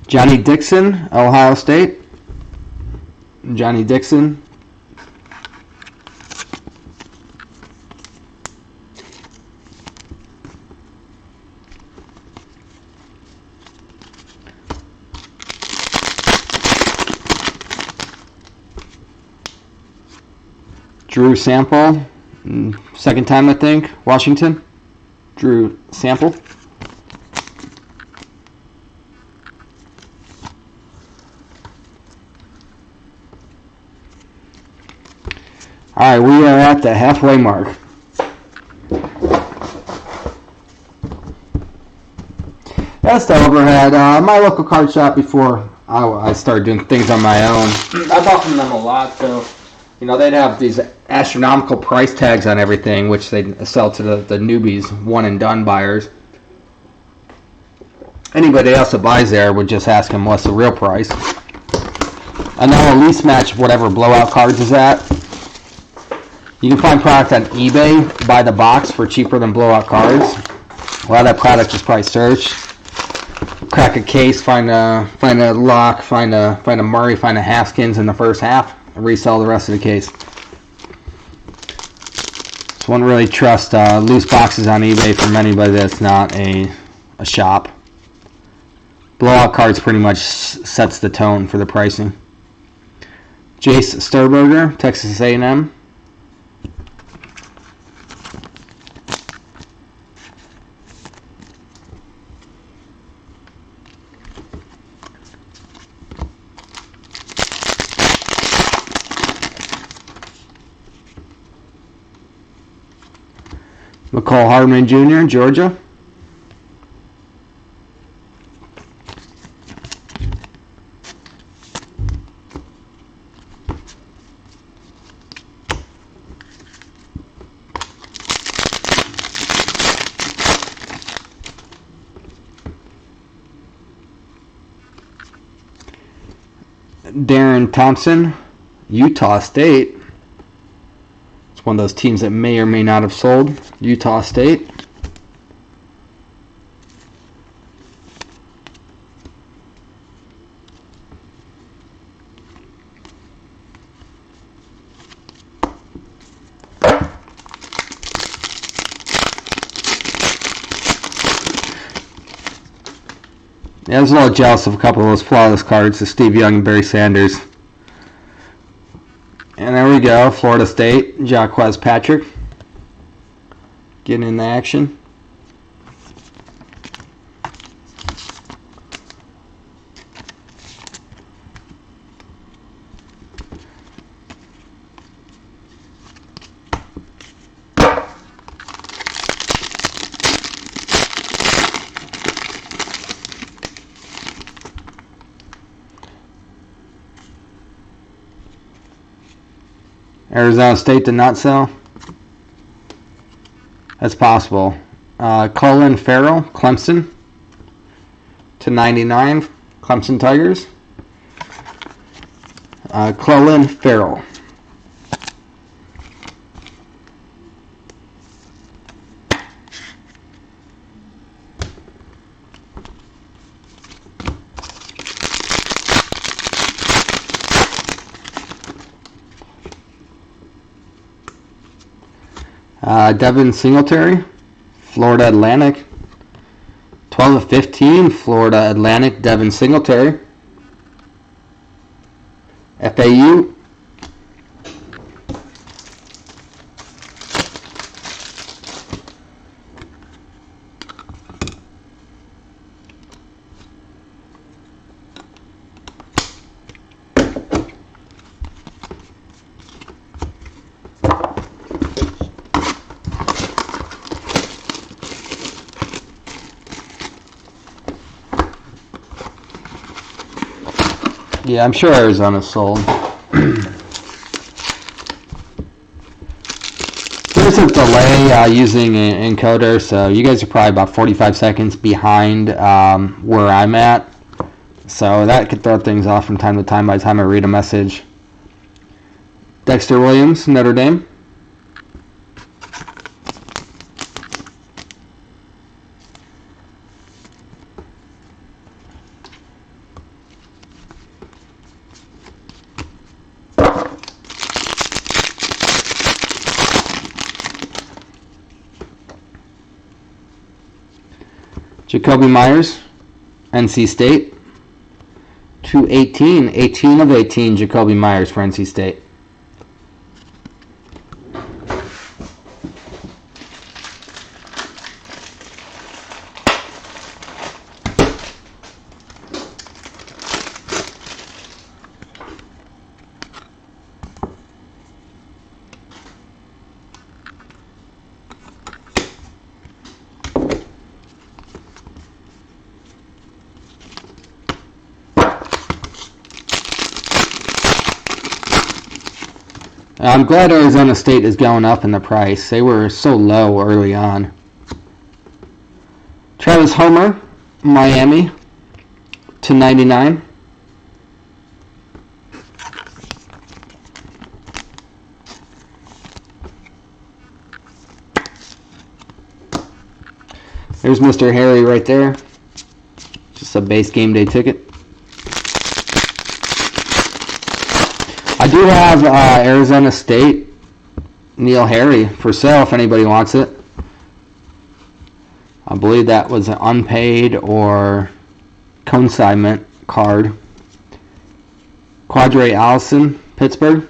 Johnny Dixon, Ohio State. Johnny Dixon. Drew Sample, second time I think, Washington. Drew Sample. Alright, we are at the halfway mark. That's the overhead. My local card shop before I started doing things on my own. I bought from them a lot, so they'd have these astronomical price tags on everything, which they sell to the newbies, one and done buyers. Anybody else that buys there would just ask them what's the real price. And they'll at least match whatever blowout cards is at. You can find product on eBay by the box for cheaper than blowout cards. A lot of that product is probably search. Crack a case, find a lock, find a Murray, find a Haskins in the first half, and resell the rest of the case. So wouldn't really trust loose boxes on eBay from anybody that's not a shop. Blowout cards pretty much sets the tone for the pricing. Jace Sturberger, Texas A&M. McCall Hardman Jr., Georgia. Darren Thompson, Utah State. It's one of those teams that may or may not have sold. Utah State. Yeah, I was a little jealous of a couple of those flawless cards to Steve Young and Barry Sanders. And there we go, Florida State, Jaquez Patrick getting in the action. Arizona State did not sell. That's possible. Colin Farrell, Clemson, /99, Clemson Tigers. Colin Farrell. Devin Singletary, Florida Atlantic. 12/15, Florida Atlantic, Devin Singletary. FAU. Yeah, I'm sure Arizona's sold. There's a delay using an encoder, so you guys are probably about 45 seconds behind where I'm at. So that could throw things off from time to time by the time I read a message. Dexter Williams, Notre Dame. Jacoby Myers, NC State. 218, 18 of 18, Jacoby Myers for NC State. I'm glad Arizona State is going up in the price. They were so low early on. Travis Homer, Miami, /99. There's Mr. Harry right there. Just a base game day ticket. I do have Arizona State Neil Harry for sale if anybody wants it. I believe that was an unpaid or consignment card. Quadre Allison, Pittsburgh.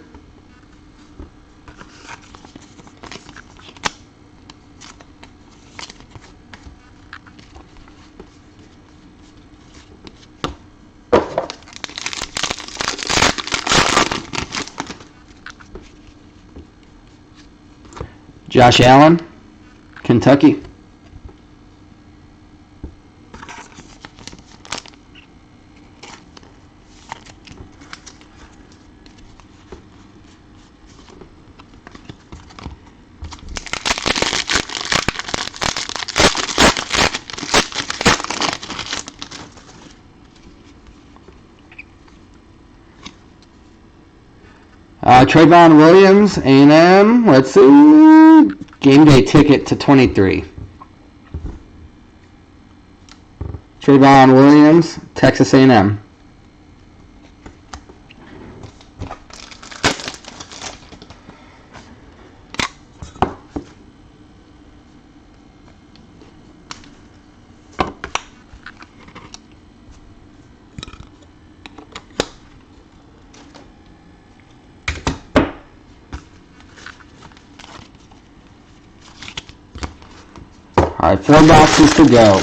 Josh Allen, Kentucky. Trayvon Williams, A&M. Let's see. Game day ticket /23. Trayvon Williams, Texas A&M. Alright, 4 boxes to go.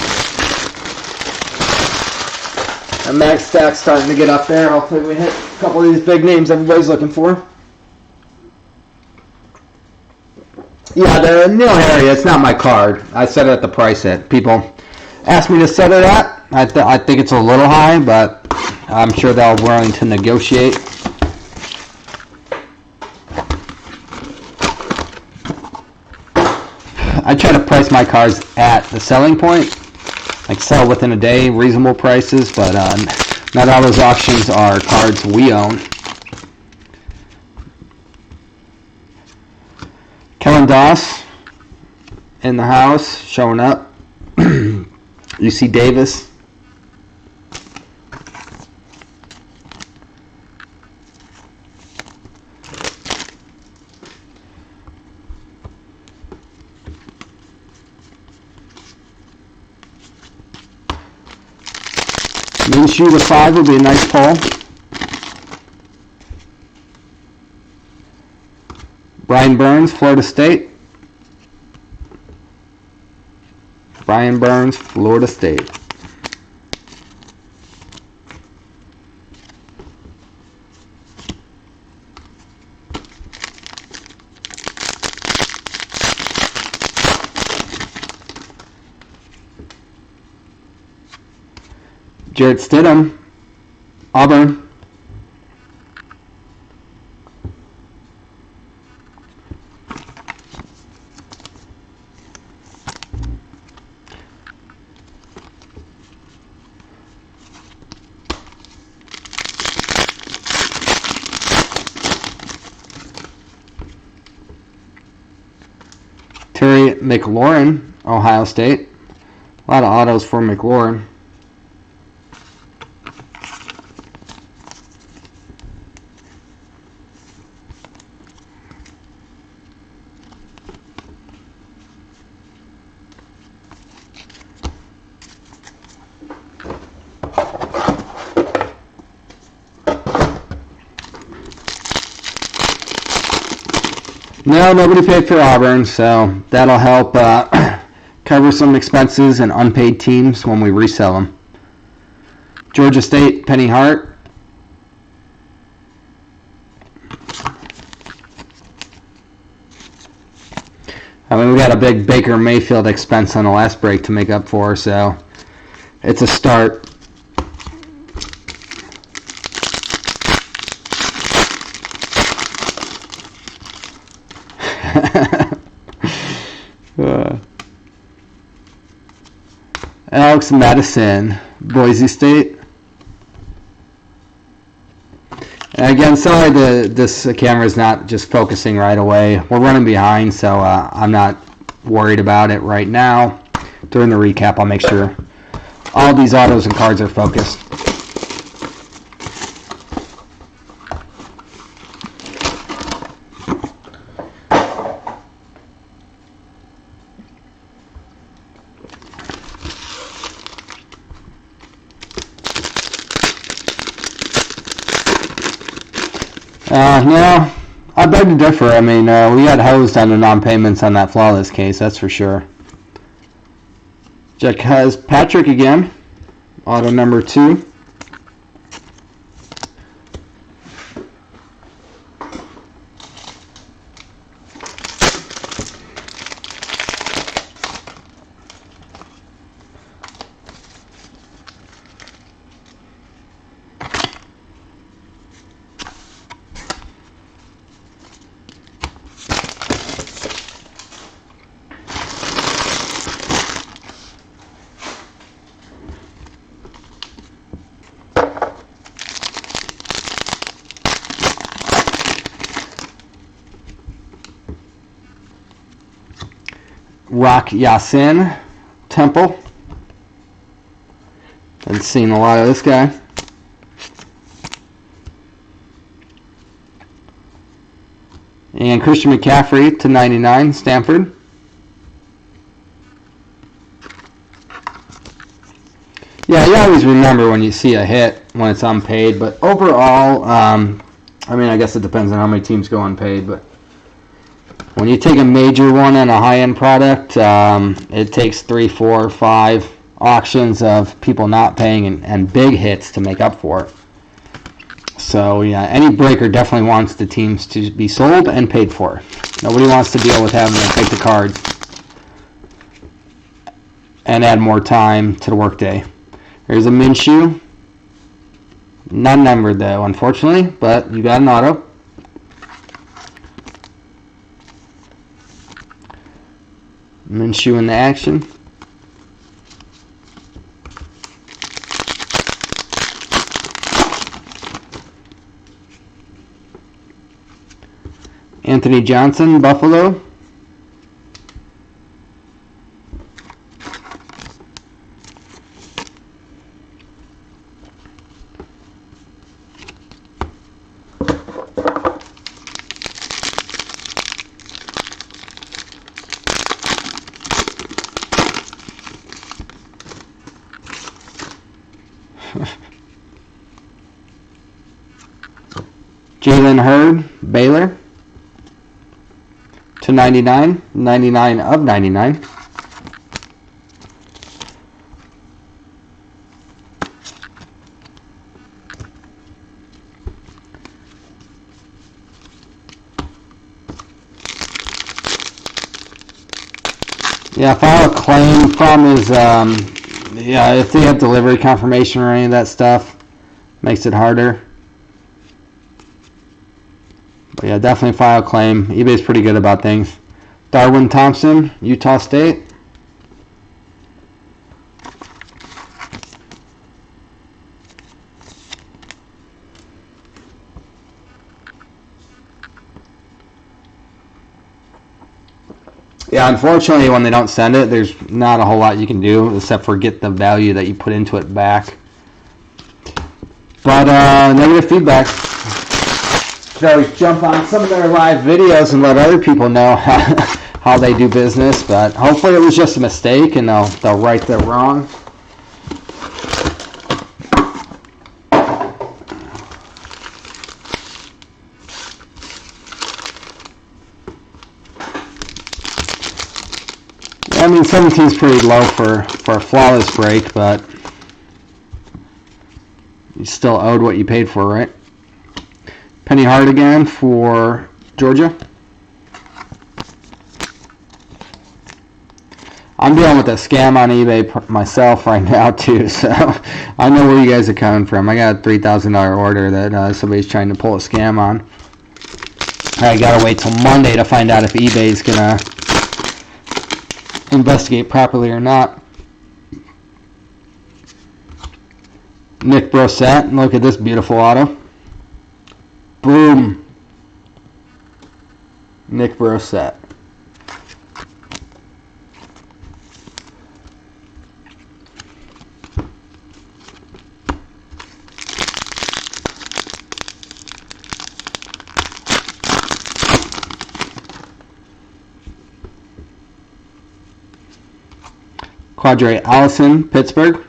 And max stack's starting to get up there. Hopefully we hit a couple of these big names everybody's looking for. Yeah, the Neil Harry, it's not my card. I set it at the price that people asked me to set it at. I think it's a little high, but I'm sure they're willing to negotiate. I try to price my cards at the selling point, like sell within a day, reasonable prices, but not all those auctions are cards we own. Kellen Doss in the house, showing up. UC Davis. Minshew to 5 would be a nice pull. Brian Burns, Florida State. Brian Burns, Florida State. Jarrett Stidham, Auburn. Terry McLaurin, Ohio State. A lot of autos for McLaurin. No, nobody paid for Auburn, so that'll help cover some expenses and unpaid teams when we resell them. Georgia State, Penny Hart. I mean, we got a big Baker Mayfield expense on the last break to make up for, so it's a start. Alex Madison, Boise State. And again, sorry this camera is not just focusing right away. We're running behind, so I'm not worried about it right now. During the recap, I'll make sure all these autos and cards are focused. No, I beg to differ. I mean, we got hosed on the non-payments on that flawless case, that's for sure. Jack has Patrick again, auto number 2. Rock Yasin, Temple. I've seen a lot of this guy. And Christian McCaffrey to 99, Stanford. Yeah, you always remember when you see a hit when it's unpaid, but overall, I mean, I guess it depends on how many teams go unpaid, but when you take a major one and a high-end product, it takes 3, 4, 5 auctions of people not paying and big hits to make up for it. So, yeah, any breaker definitely wants the teams to be sold and paid for. Nobody wants to deal with having to take the cards and add more time to the workday. There's a Minshew. Not numbered, though, unfortunately, but you got an auto. Minshew in the action. Anthony Johnson, Buffalo. Jalen Hurd, Baylor. To 99, 99 of 99. Yeah, file a claim. Problem is, yeah, if they have delivery confirmation or any of that stuff, makes it harder. But yeah, definitely file a claim. eBay's pretty good about things. Darwin Thompson, Utah State. Yeah, unfortunately, when they don't send it, there's not a whole lot you can do except for get the value that you put into it back. But negative feedback. Could always jump on some of their live videos and let other people know how they do business. But hopefully, it was just a mistake, and they'll right their wrong. mean, 17 is pretty low for a flawless break, but you still owed what you paid for, right? Penny Hard again for Georgia. I'm dealing with a scam on eBay myself right now, too, so I know where you guys are coming from. I got a $3,000 order that somebody's trying to pull a scam on. I gotta wait till Monday to find out if eBay's gonna investigate properly or not. Nick Brosette, look at this beautiful auto. Boom. Nick Brosette. Quadre Allison, Pittsburgh.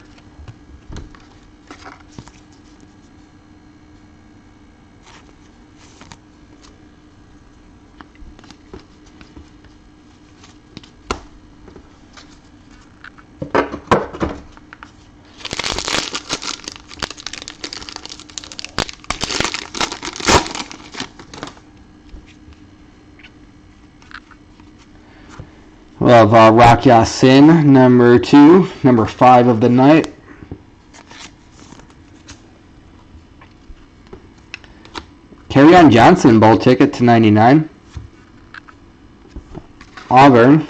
We have Rock Ya-Sin, number 2, number 5 of the night. Kerryon Johnson, bowl ticket to 99. Auburn.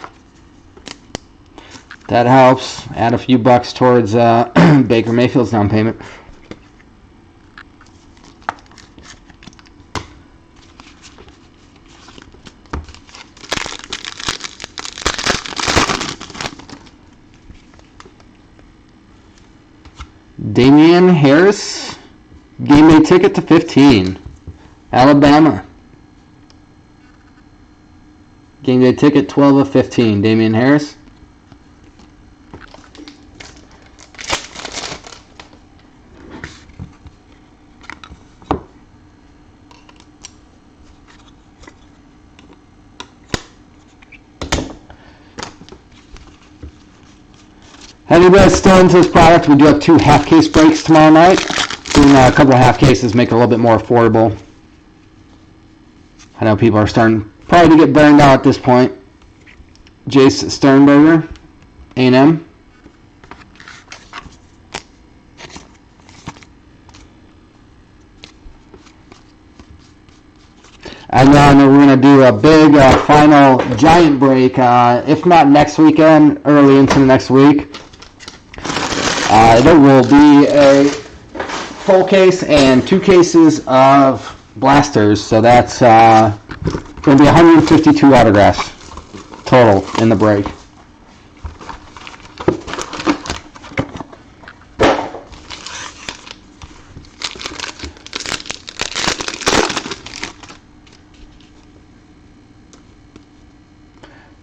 That helps. Add a few bucks towards Baker Mayfield's down payment. Damian Harris, game day ticket to 15. Alabama. Game day ticket 12 of 15. Damian Harris. Anybody still into this product? We do have 2 half case breaks tomorrow night. Doing a couple of half cases, make it a little bit more affordable. I know people are starting probably to get burned out at this point. Jace Sternberger, A&M. And then we're going to do a big final giant break, if not next weekend, early into the next week. There will be a full case and 2 cases of blasters, so that's going to be 152 autographs total in the break.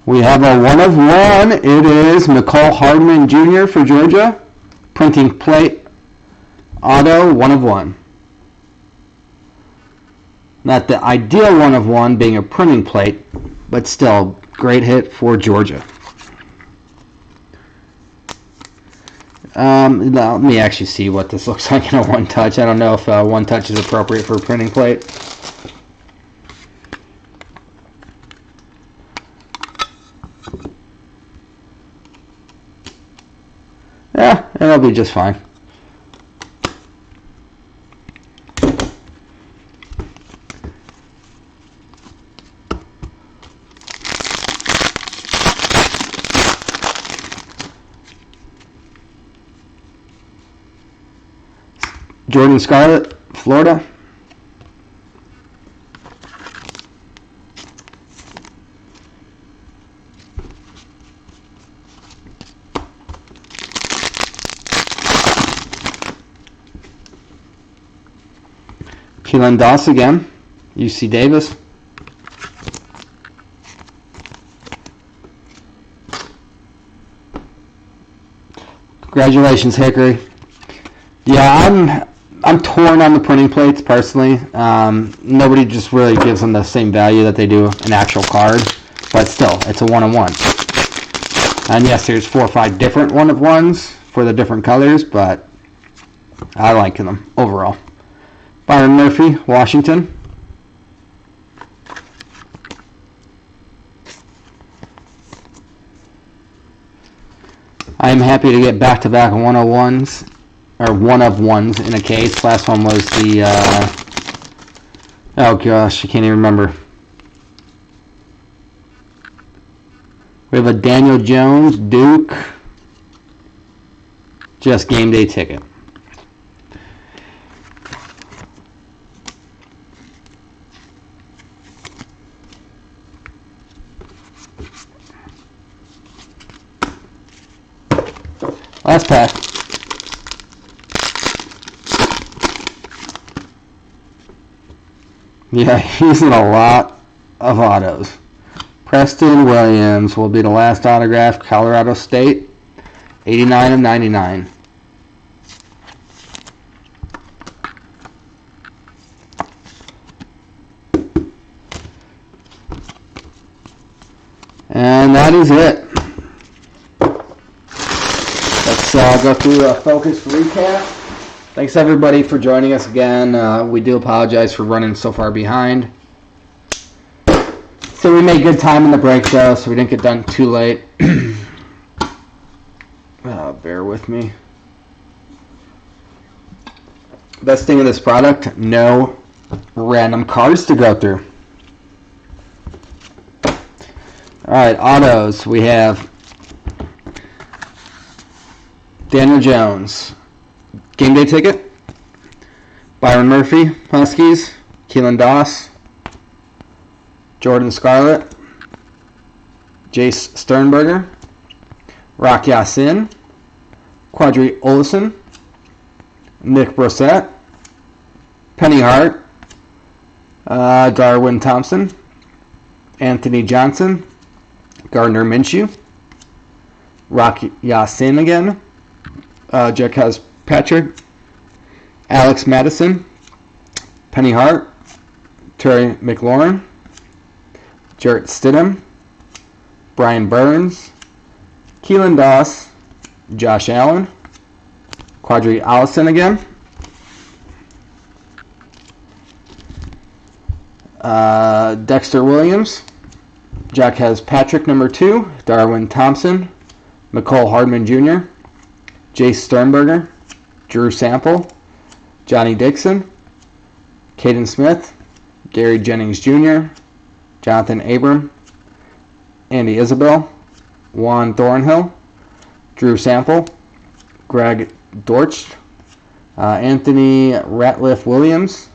We have a 1 of 1. It is McCall Hardman Jr. for Georgia. Printing plate auto 1 of 1. Not the ideal 1 of 1 being a printing plate, but still great hit for Georgia. Let me actually see what this looks like in a 1-touch. I don't know if 1-touch is appropriate for a printing plate. Yeah, it'll be just fine. Jordan Scarlett, Florida. Keelan Doss again, UC Davis. Congratulations, Hickory. Yeah, I'm torn on the printing plates personally. Nobody just really gives them the same value that they do an actual card, but still, it's a 1 of 1. And yes, there's 4 or 5 different one of ones for the different colors, but I like them overall. Byron Murphy, Washington. I am happy to get back-to-back 101s, or one of ones in a case. Last one was the, oh gosh, I can't even remember. We have a Daniel Jones, Duke, just game day ticket. Last pack. Yeah, he's in a lot of autos. Preston Williams will be the last autograph, Colorado State, 89 of 99. And that is it. Let's go through a focused recap. Thanks everybody for joining us again. We do apologize for running so far behind. So we made good time in the break though, so we didn't get done too late. Bear with me. Best thing of this product, no random cards to go through. Alright, autos. We have Daniel Jones, game day ticket. Byron Murphy, Huskies. Keelan Doss. Jordan Scarlett. Jace Sternberger. Rock Ya-Sin. Quadri Olson. Nick Brosette. Penny Hart. Darwin Thompson. Anthony Johnson. Gardner Minshew. Rock Ya-Sin again. Jacques Patrick. Alex Madison. Penny Hart. Terry McLaurin. Jarrett Stidham. Brian Burns. Keelan Doss. Josh Allen. Quadri Allison again. Dexter Williams. Jacques Patrick number 2. Darwin Thompson. McCole Hardman Jr. Jace Sternberger. Drew Sample. Johnny Dixon. Caden Smith. Gary Jennings Jr. Jonathan Abram. Andy Isabel. Juan Thornhill. Drew Sample. Greg Dortch. Anthony Ratliff Williams.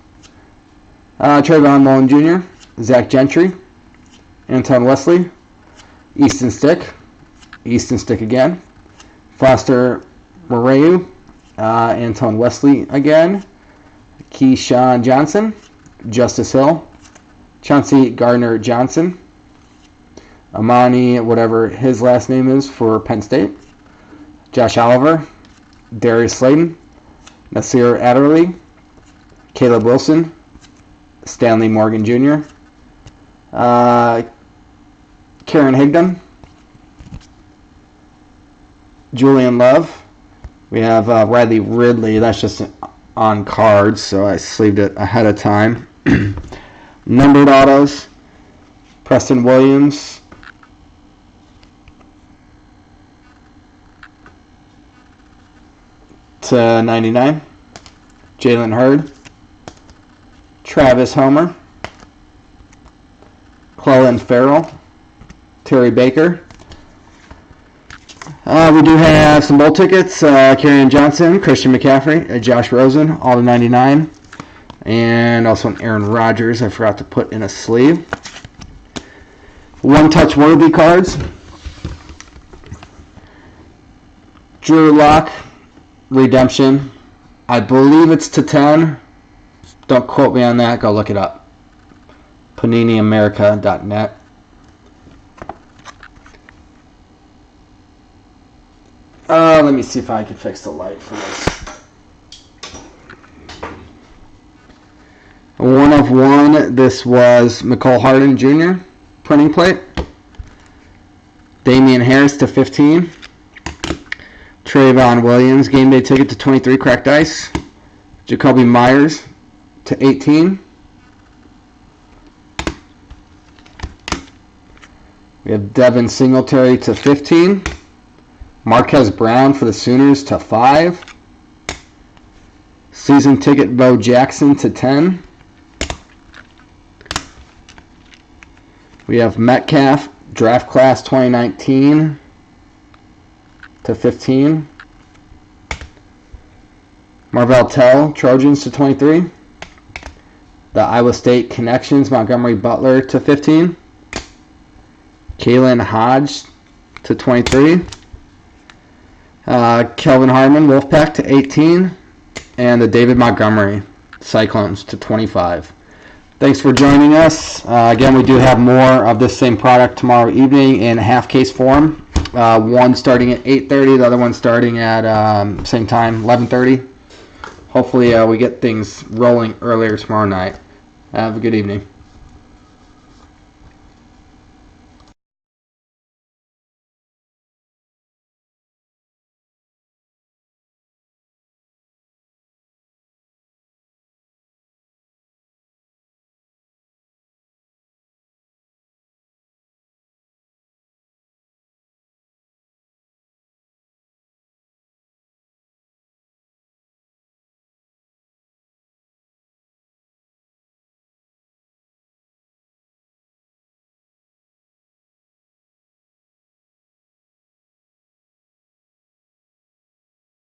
Trayvon Mullen Jr. Zach Gentry. Anton Wesley. Easton Stick. Easton Stick again. Foster Moreu. Anton Wesley again. Keyshawn Johnson. Justice Hill. Chauncey Gardner-Johnson. Amani, whatever his last name is for Penn State. Josh Oliver. Darius Slayton. Nasir Adderley. Caleb Wilson. Stanley Morgan Jr. Karen Higdon. Julian Love. We have Riley Ridley. That's just on cards, so I sleeved it ahead of time. Numbered autos. Preston Williams. To 99. Jalen Hurd. Travis Homer. Clelin Ferrell. Terry Baker. We do have some bowl tickets. Kerryon Johnson, Christian McCaffrey, Josh Rosen, all to 99. And also an Aaron Rodgers I forgot to put in a sleeve. One-touch worthy cards. Drew Lock, Redemption. I believe it's to 10. Don't quote me on that. Go look it up. PaniniAmerica.net. Let me see if I can fix the light for this. One of one. This was McCole Hardman Jr. printing plate. Damian Harris. Myers to 15. Trayvon Williams, game day ticket to 23, cracked ice. Jacoby Myers to 18. We have Devin Singletary to 15. Marquez Brown for the Sooners to 5. Season ticket Bo Jackson to 10. We have Metcalf, draft class 2019 to 15. Marvell Tell, Trojans to 23. The Iowa State Connections, Montgomery Butler to 15. Kalen Hodge to 23. Kelvin Harmon, Wolfpack to 18. And the David Montgomery Cyclones to 25. Thanks for joining us. Again, we do have more of this same product tomorrow evening in half case form. One starting at 8:30, the other one starting at same time, 11:30. Hopefully we get things rolling earlier tomorrow night. Have a good evening.